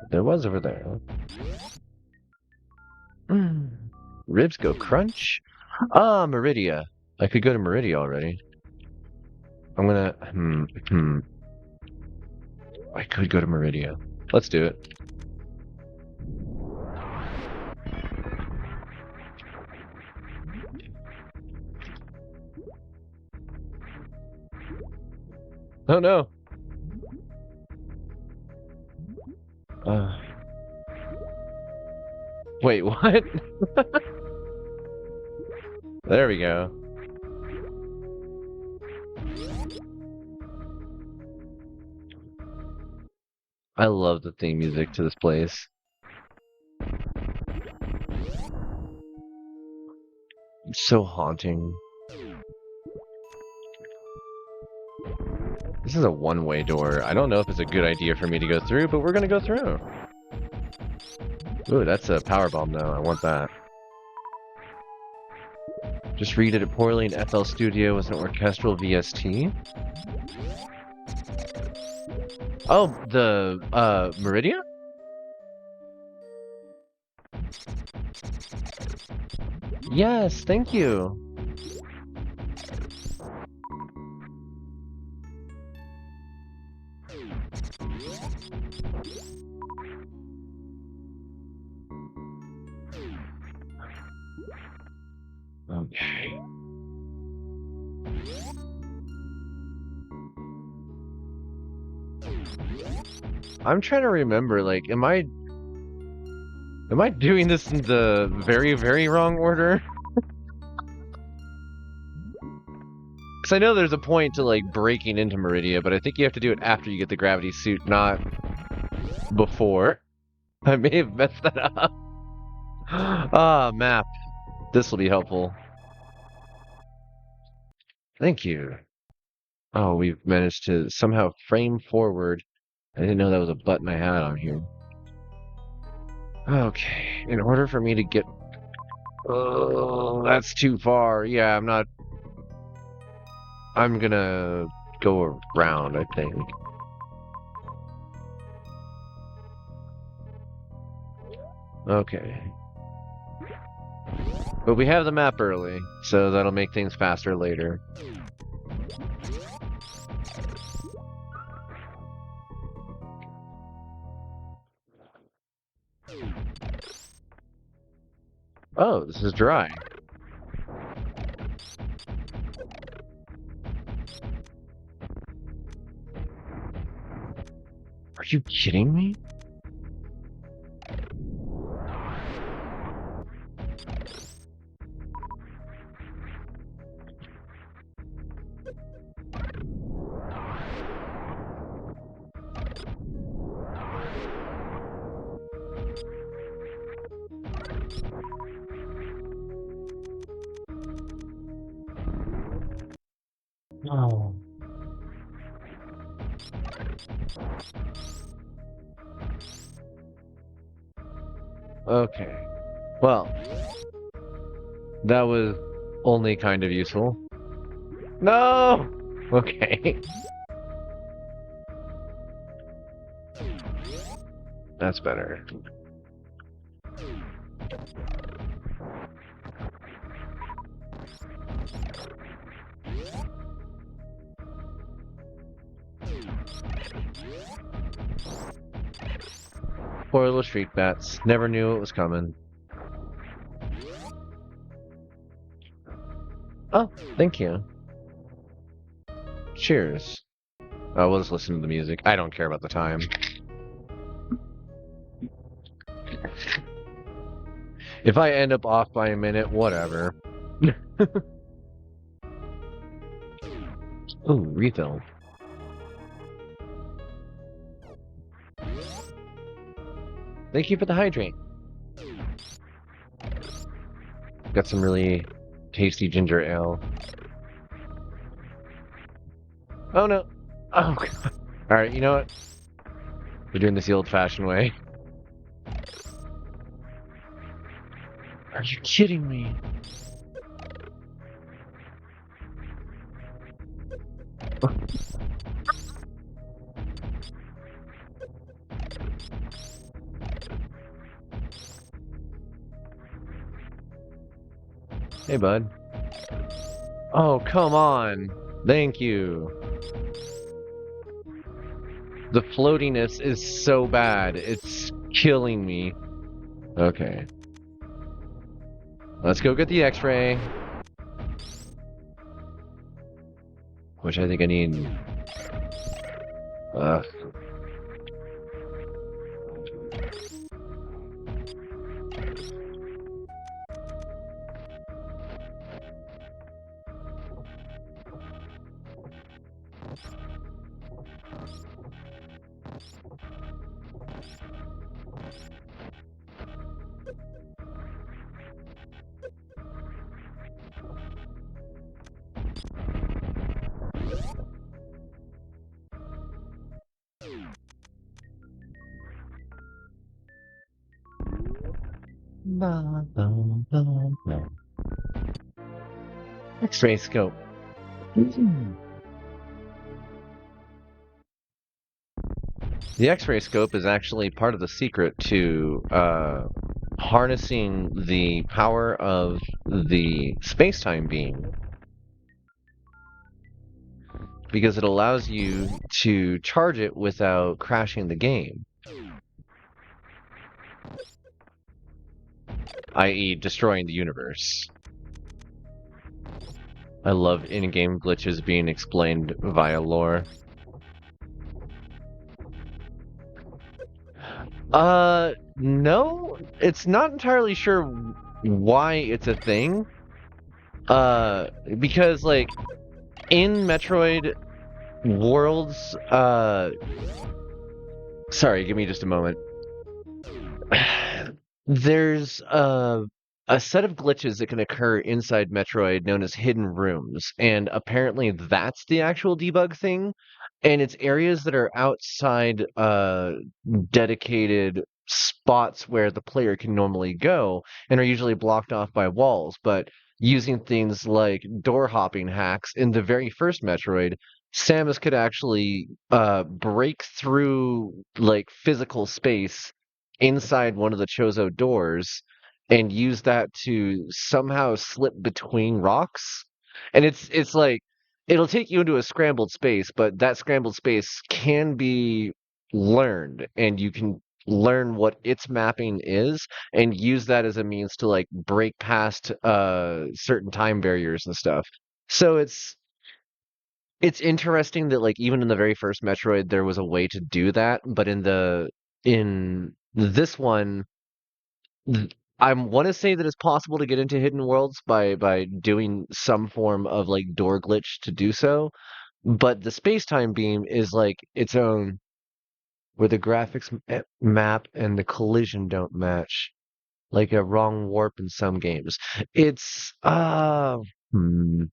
There was over there. Ribs go crunch? Ah, Meridia. I could go to Meridia already. I'm gonna... I could go to Meridia. Let's do it. Oh no! Wait, what? There we go. I love the theme music to this place. It's so haunting. This is a one-way door. I don't know if it's a good idea for me to go through, but we're gonna go through. Ooh, that's a powerbomb though. I want that. Just read it poorly in FL Studio with an orchestral VST. Oh, the Meridia? Yes, thank you. Okay. I'm trying to remember, like, am I doing this in the very, very wrong order? Because I know there's a point to, like, breaking into Meridia, but I think you have to do it after you get the gravity suit, not before. I may have messed that up. Ah, map. This will be helpful. Thank you. Oh, we've managed to somehow frame forward. I didn't know that was a button I had on here. Okay, in order for me to get... Oh, that's too far. Yeah, I'm gonna go around, I think. Okay. But we have the map early, so that'll make things faster later. Oh, this is dry. Are you kidding me? Oh. Okay. Well, that was only kind of useful. No! Okay. That's better. Poor little streak bats. Never knew it was coming. Oh, thank you. Cheers. Oh, we'll just listen to the music. I don't care about the time. If I end up off by a minute, whatever. Ooh, refill. Thank you for the hydrate. Got some really tasty ginger ale. Oh no. Oh god. Alright, you know what? We're doing this the old-fashioned way. Are you kidding me? Hey, bud. Oh, come on. Thank you. The floatiness is so bad. It's killing me. Okay. Let's go get the x-ray. Which I think I need... X-ray scope. The X-ray scope is actually part of the secret to harnessing the power of the space-time beam. Because it allows you to charge it without crashing the game. I.e. destroying the universe. I love in-game glitches being explained via lore. No, it's not entirely sure why it's a thing. Because, like, in Metroid worlds, sorry, give me just a moment. There's a set of glitches that can occur inside Metroid known as hidden rooms, and apparently that's the actual debug thing. And it's areas that are outside dedicated spots where the player can normally go and are usually blocked off by walls. But using things like door hopping hacks in the very first Metroid, Samus could actually break through like physical space inside one of the Chozo doors and use that to somehow slip between rocks. And it's like it'll take you into a scrambled space, but that scrambled space can be learned and you can learn what its mapping is and use that as a means to like break past certain time barriers and stuff. So it's interesting that like even in the very first Metroid there was a way to do that, but in this one I want to say that it's possible to get into hidden worlds by doing some form of like door glitch to do so, but the space-time beam is like its own where the graphics map and the collision don't match, like a wrong warp in some games. It's hmm.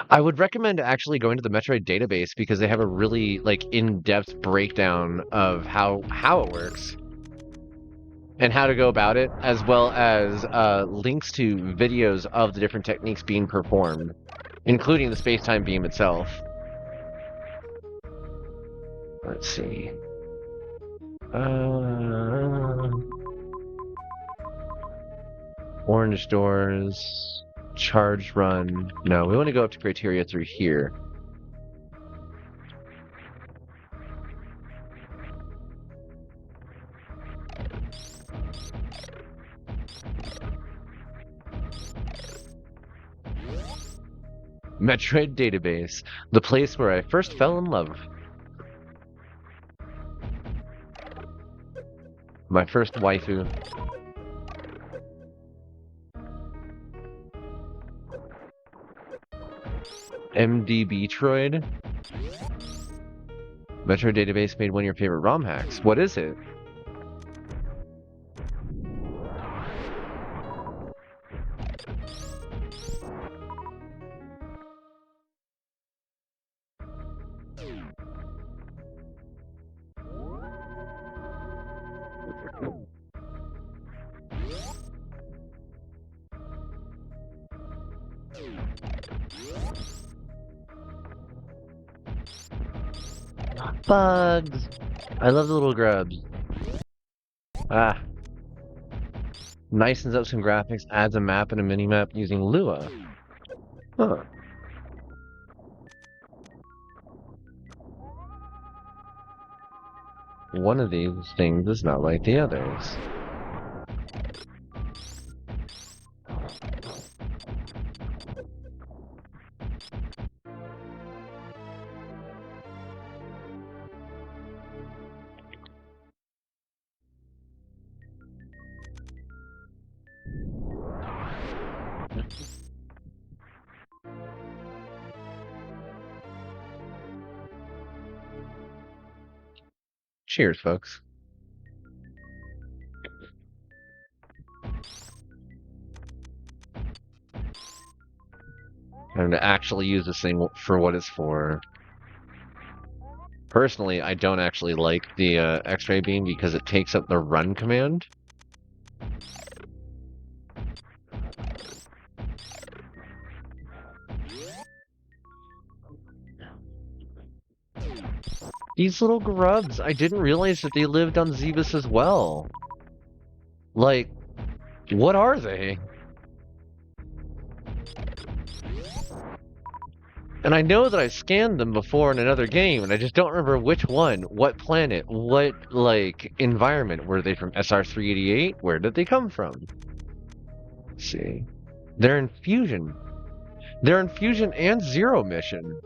I would recommend actually going to the Metroid database because they have a really like in-depth breakdown of how it works and how to go about it, as well as links to videos of the different techniques being performed, including the space-time beam itself. Let's see. Orange doors. Charge run. No, we want to go up to criteria through here. Metroid database, the place where I first fell in love. My first waifu. MDB Troid. Metroid database made one of your favorite ROM hacks. What is it? Bugs! I love the little grubs. Ah. Nicens up some graphics, adds a map and a mini-map using Lua. Huh. One of these things is not like the others. Cheers, folks. Time to actually use this thing for what it's for. Personally, I don't actually like the X-ray beam because it takes up the run command. These little grubs, I didn't realize that they lived on Zebus as well. Like, what are they? And I know that I scanned them before in another game, and I just don't remember which one, what planet, what, like, environment. Were they from SR388? Where did they come from? Let's see. They're in Fusion. They're in Fusion and Zero Mission.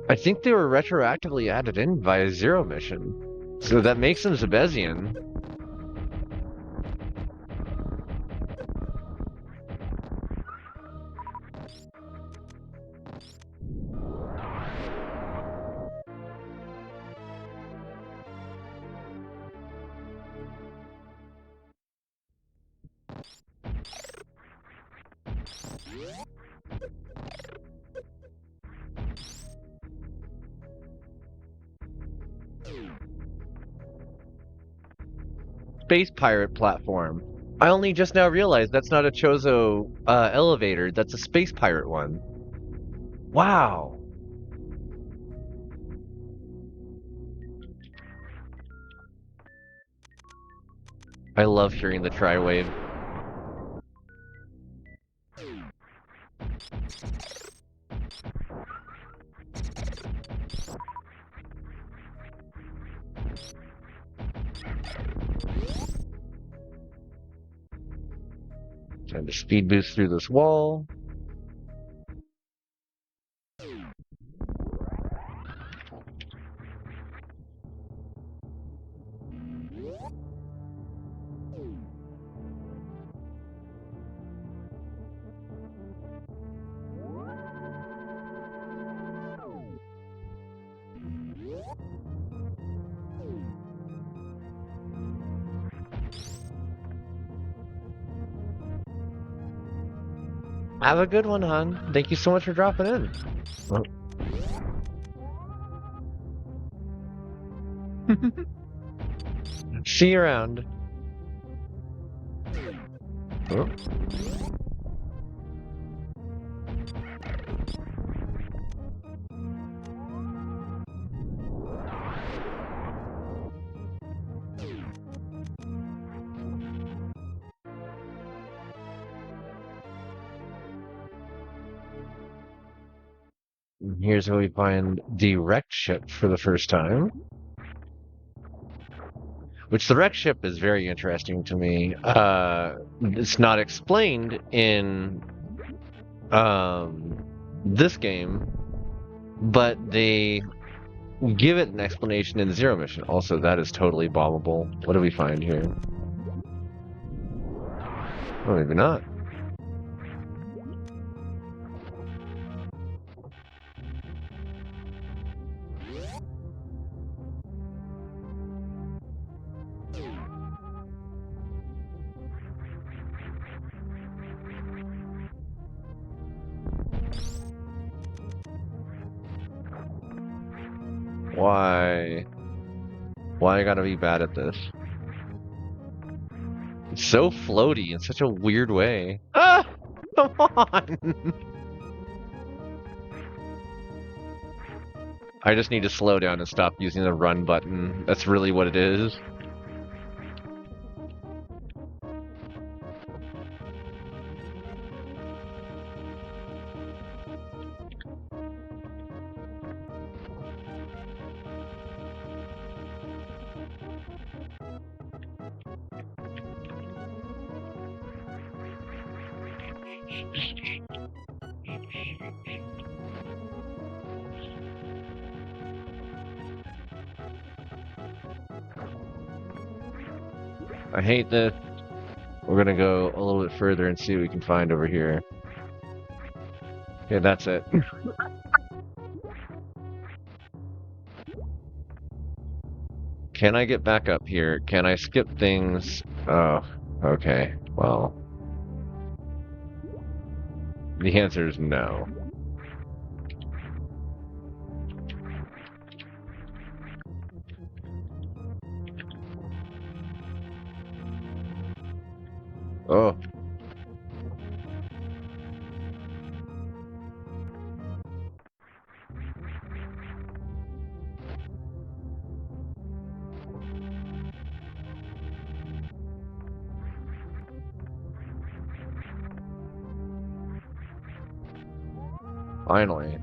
I think they were retroactively added in via Zero Mission. So that makes them Zebesian. Space pirate platform. I only just now realized that's not a Chozo elevator, that's a space pirate one. Wow. I love hearing the tri-wave. Time to speed boost through this wall. Have a good one, hon. Thank you so much for dropping in. Oh. See you around. Oh. Here's where we find the wrecked ship for the first time. Which the wrecked ship is very interesting to me. It's not explained in this game, but they give it an explanation in Zero Mission. Also, that is totally bombable. What do we find here? Oh, maybe not. Why? Why I gotta be bad at this? It's so floaty in such a weird way. Ah! Come on! I just need to slow down and stop using the run button. That's really what it is. I hate this. We're gonna go a little bit further and see what we can find over here. Okay, that's it. Can I get back up here? Can I skip things? Oh, okay. Well, the answer is no. Oh. Finally.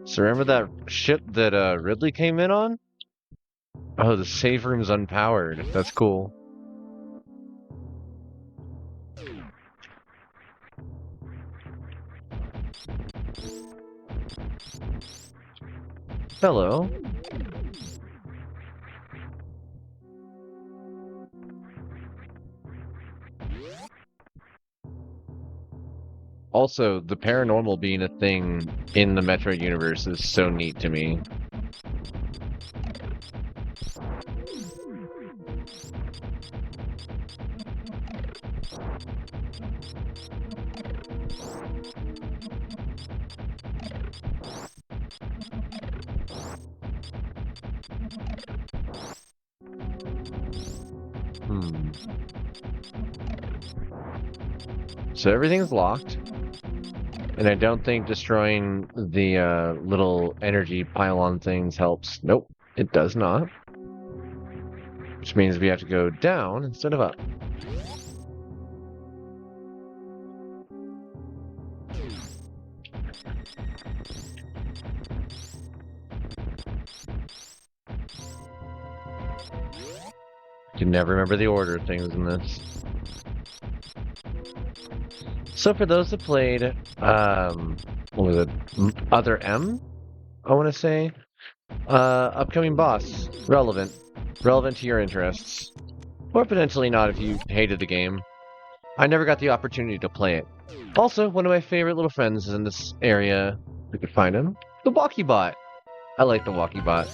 So remember that ship that Ridley came in on? Oh, the save room's unpowered. That's cool. Hello. Also, the paranormal being a thing in the Metroid universe is so neat to me. Hmm. So everything's locked. And I don't think destroying the little energy pylon things helps. Nope, it does not. Which means we have to go down instead of up. Can never remember the order of things in this. So for those that played, what was it? Other M, I want to say. Upcoming boss, relevant to your interests, or potentially not if you hated the game. I never got the opportunity to play it. Also, one of my favorite little friends is in this area. We could find him. The Walkie-Bot. I like the Walkie-Bot.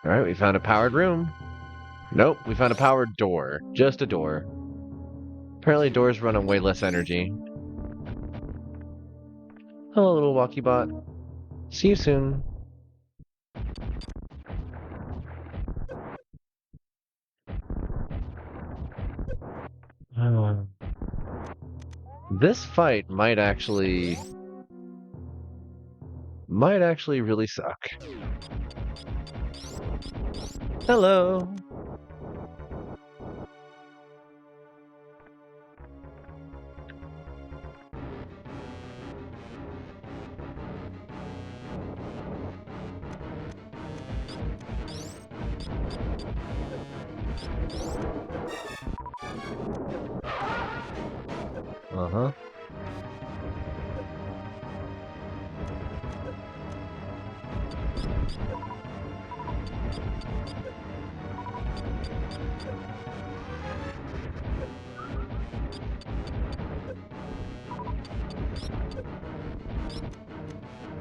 Alright, we found a powered room. Nope, we found a powered door. Just a door. Apparently doors run on way less energy. Hello, little Walkie-Bot. See you soon. This fight might actually might actually really suck. Hello. Uh-huh.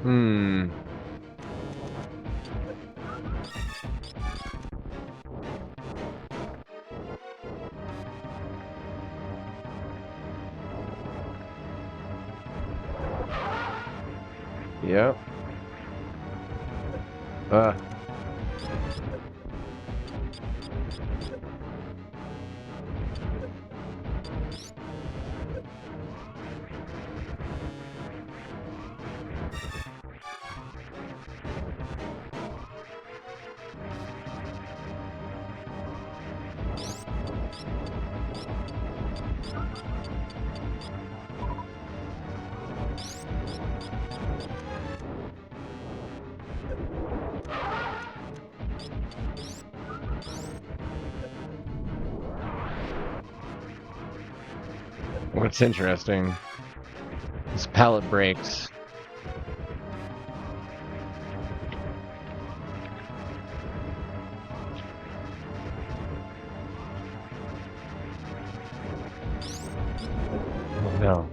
Hmm. Yep. Uh. What's interesting? This pallet breaks. Oh no.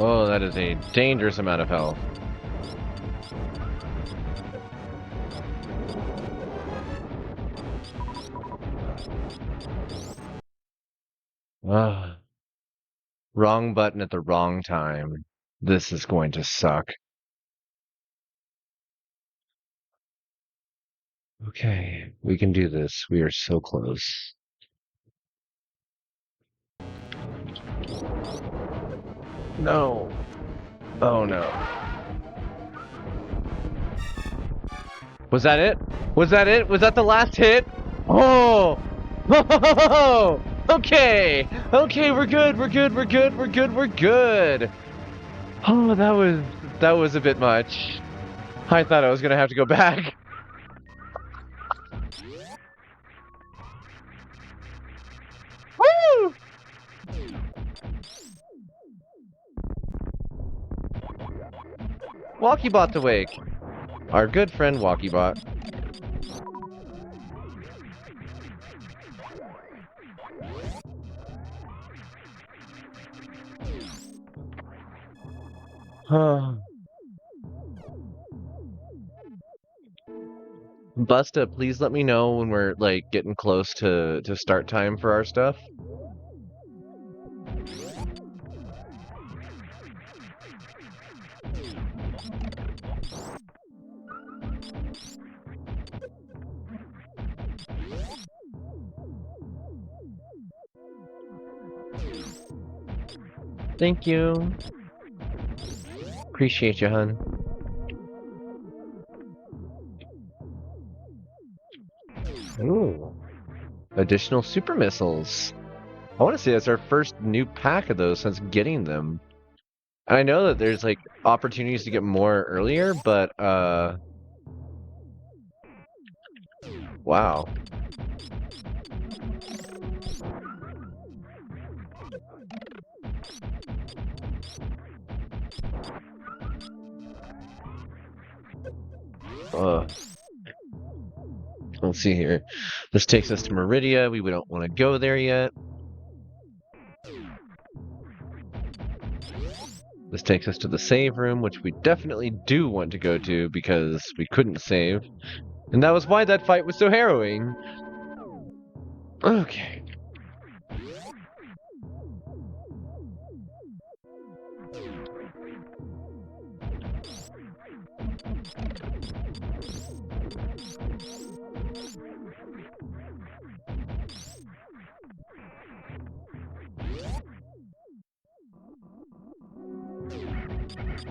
Oh, that is a dangerous amount of health. Ah, wrong button at the wrong time. This is going to suck. Okay, we can do this. We are so close. No. Oh no. Was that it? Was that it? Was that the last hit? Oh! Oh! Okay! Okay, we're good, we're good, we're good, we're good, we're good! Oh, that was a bit much. I thought I was gonna have to go back. Woo! Walkiebot's awake. Our good friend Walkiebot. Busta, please let me know when we're like getting close to start time for our stuff. Thank you. Appreciate you, hun. Ooh. Additional super missiles. I want to say that's our first new pack of those since getting them. And I know that there's like opportunities to get more earlier, but wow. Uh, let's see here. This takes us to Meridia. We don't want to go there yet. This takes us to the save room, which we definitely do want to go to because we couldn't save. And that was why that fight was so harrowing. Okay.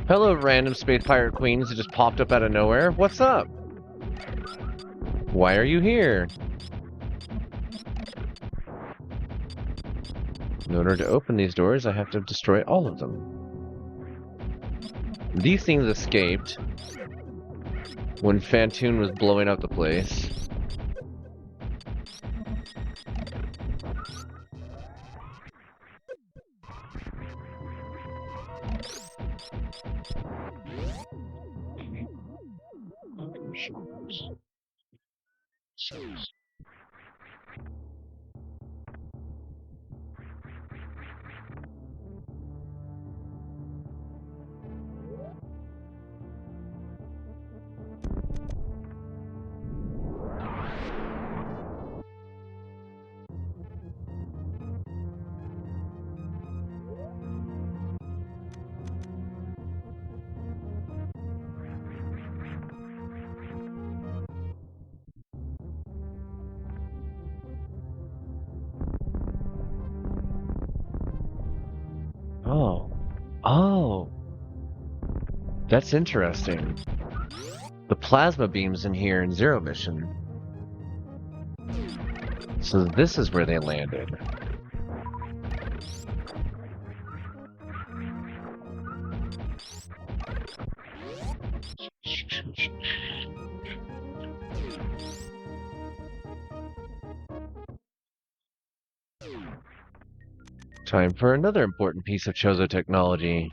Hello, random space pirate queens that just popped up out of nowhere. What's up? Why are you here? In order to open these doors, I have to destroy all of them. These things escaped when Fantoon was blowing up the place. Oh. Oh. That's interesting. The plasma beams in here in Zero Mission. So this is where they landed. Time for another important piece of Chozo technology.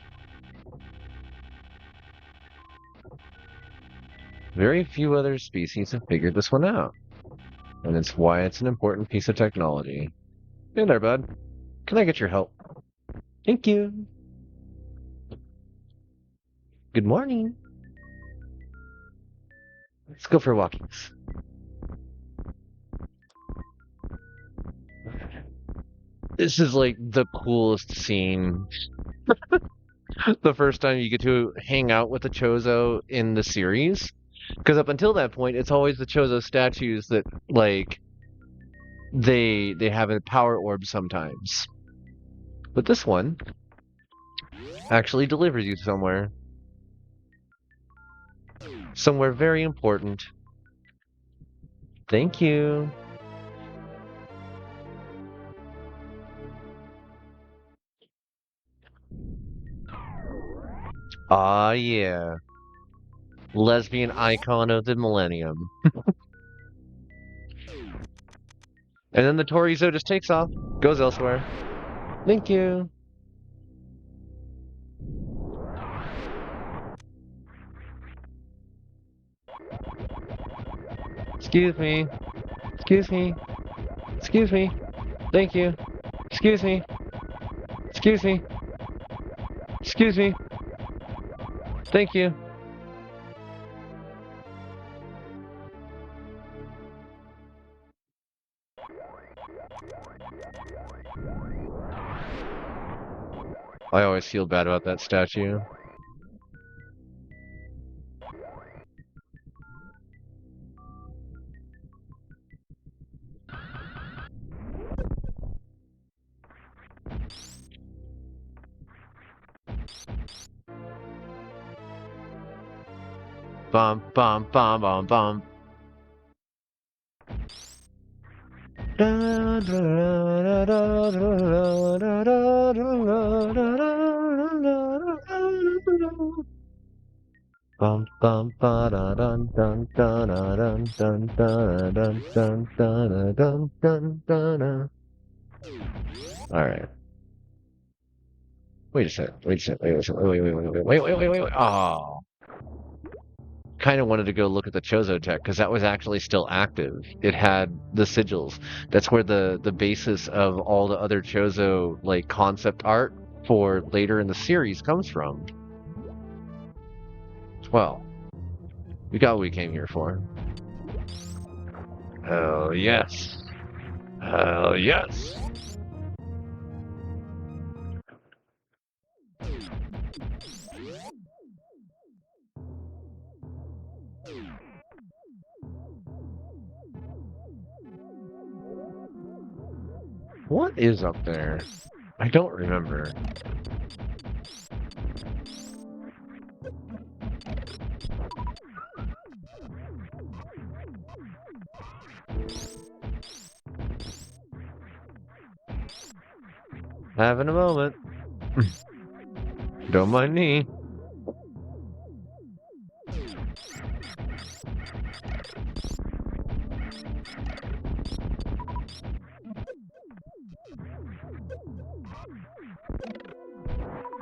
Very few other species have figured this one out. And it's why it's an important piece of technology. Hey there, bud. Can I get your help? Thank you. Good morning. Let's go for walkies. This is like the coolest scene. The first time you get to hang out with the Chozo in the series. Because up until that point, it's always the Chozo statues that, like, they have a power orb sometimes. But this one actually delivers you somewhere. Somewhere very important. Thank you. Ah, yeah. Lesbian icon of the millennium. And then the Torizo just takes off, goes elsewhere. Thank you. Excuse me. Excuse me. Excuse me. Thank you. Excuse me. Excuse me. Excuse me. Thank you. I always feel bad about that statue. Bum bum bum bum bum. Bum bum ba da dun dun dun dun dun dun dun dun dun dun dun dun. All right. Wait a second. Wait a second. Wait a second. Wait. Oh. Kind of wanted to go look at the Chozo tech because that was actually still active. It had the sigils. That's where the basis of all the other Chozo like concept art for later in the series comes from. Well, we got what we came here for. Hell yes. Hell yes. What is up there? I don't remember. Having a moment. Don't mind me.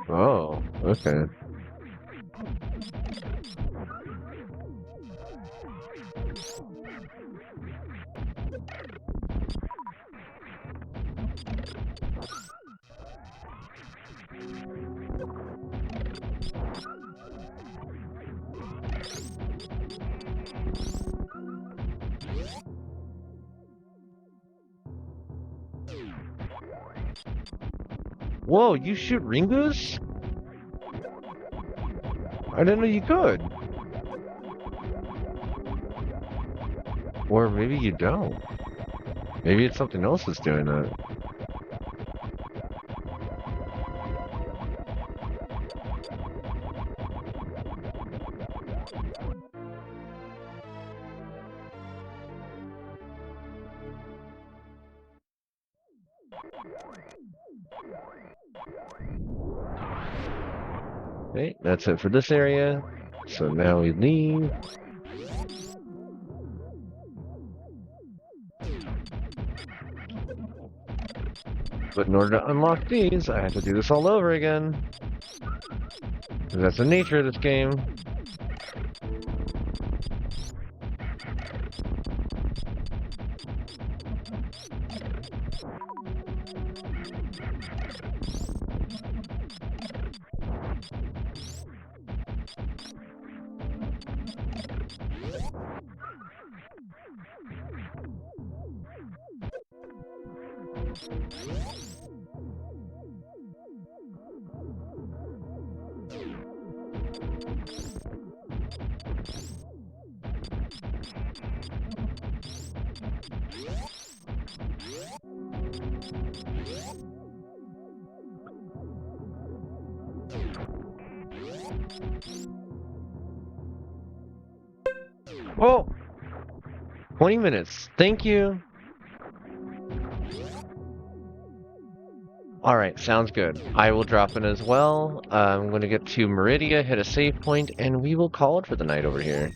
Oh, okay. Whoa, you shoot ringus? I didn't know you could. Or maybe you don't. Maybe it's something else that's doing that. Okay, that's it for this area. So now we leave. But in order to unlock these, I have to do this all over again. Because that's the nature of this game. Oh! 20 minutes. Thank you. Alright, sounds good. I will drop in as well. I'm going to get to Meridia, hit a save point, and we will call it for the night over here.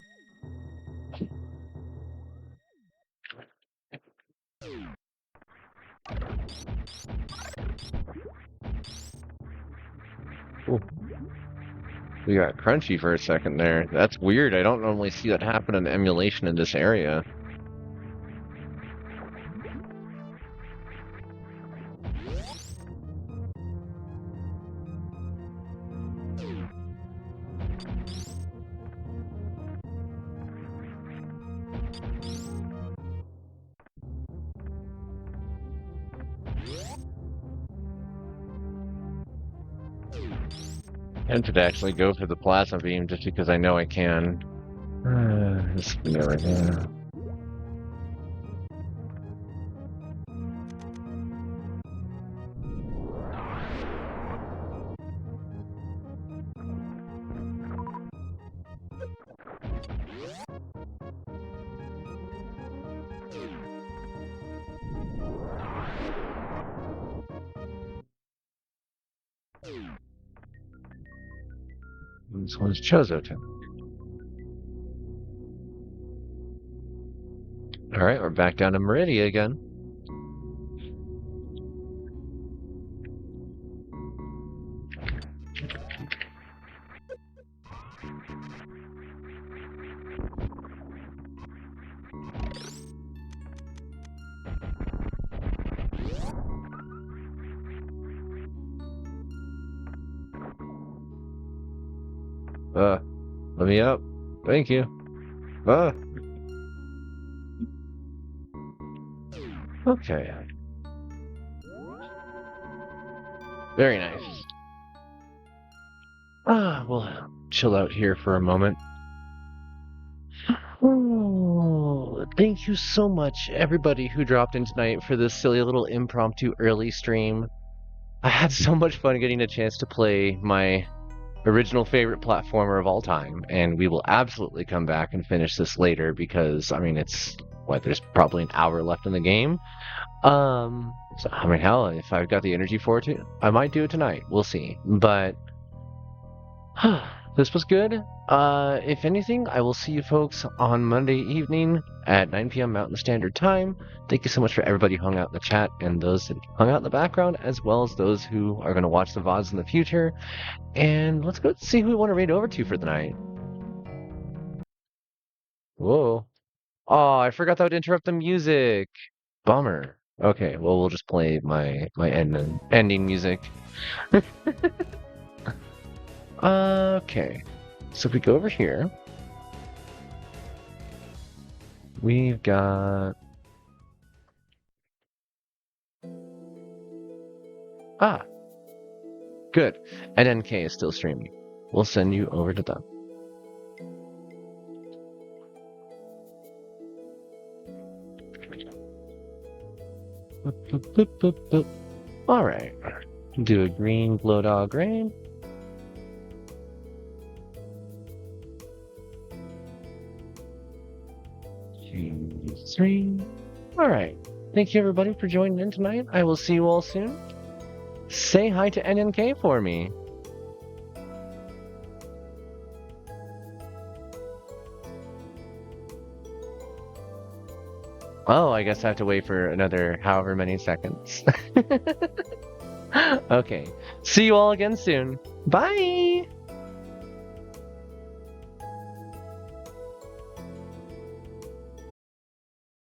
Ooh. We got crunchy for a second there. That's weird. I don't normally see that happen in emulation in this area. I'm tempted to actually go for the plasma beam just because I know I can. This never here. This one's Chozoten. Alright, we're back down to Meridia again. Let me up. Thank you. Okay. Very nice. We'll chill out here for a moment. Oh, thank you so much, everybody who dropped in tonight for this silly little impromptu early stream. I had so much fun getting a chance to play my original favorite platformer of all time, and we will absolutely come back and finish this later because I mean it's what there's probably an hour left in the game. So I mean hell, if I've got the energy for it, I might do it tonight. We'll see. But this was good. If anything, I will see you folks on Monday evening at 9 p.m. Mountain Standard Time. Thank you so much for everybody who hung out in the chat and those that hung out in the background, as well as those who are going to watch the VODs in the future. And let's go see who we want to raid over to for the night. Whoa. Oh, I forgot that would interrupt the music. Bummer. Okay, well, we'll just play my ending music. Okay. So if we go over here, we've got... Ah, good. NNK is still streaming. We'll send you over to them. Boop, boop, boop, boop. All right. Do a green blow dog rain. Two, three. All right. Thank you everybody for joining in tonight. I will see you all soon. Say hi to NNK for me. Oh, I guess I have to wait for another however many seconds. Okay. See you all again soon. Bye!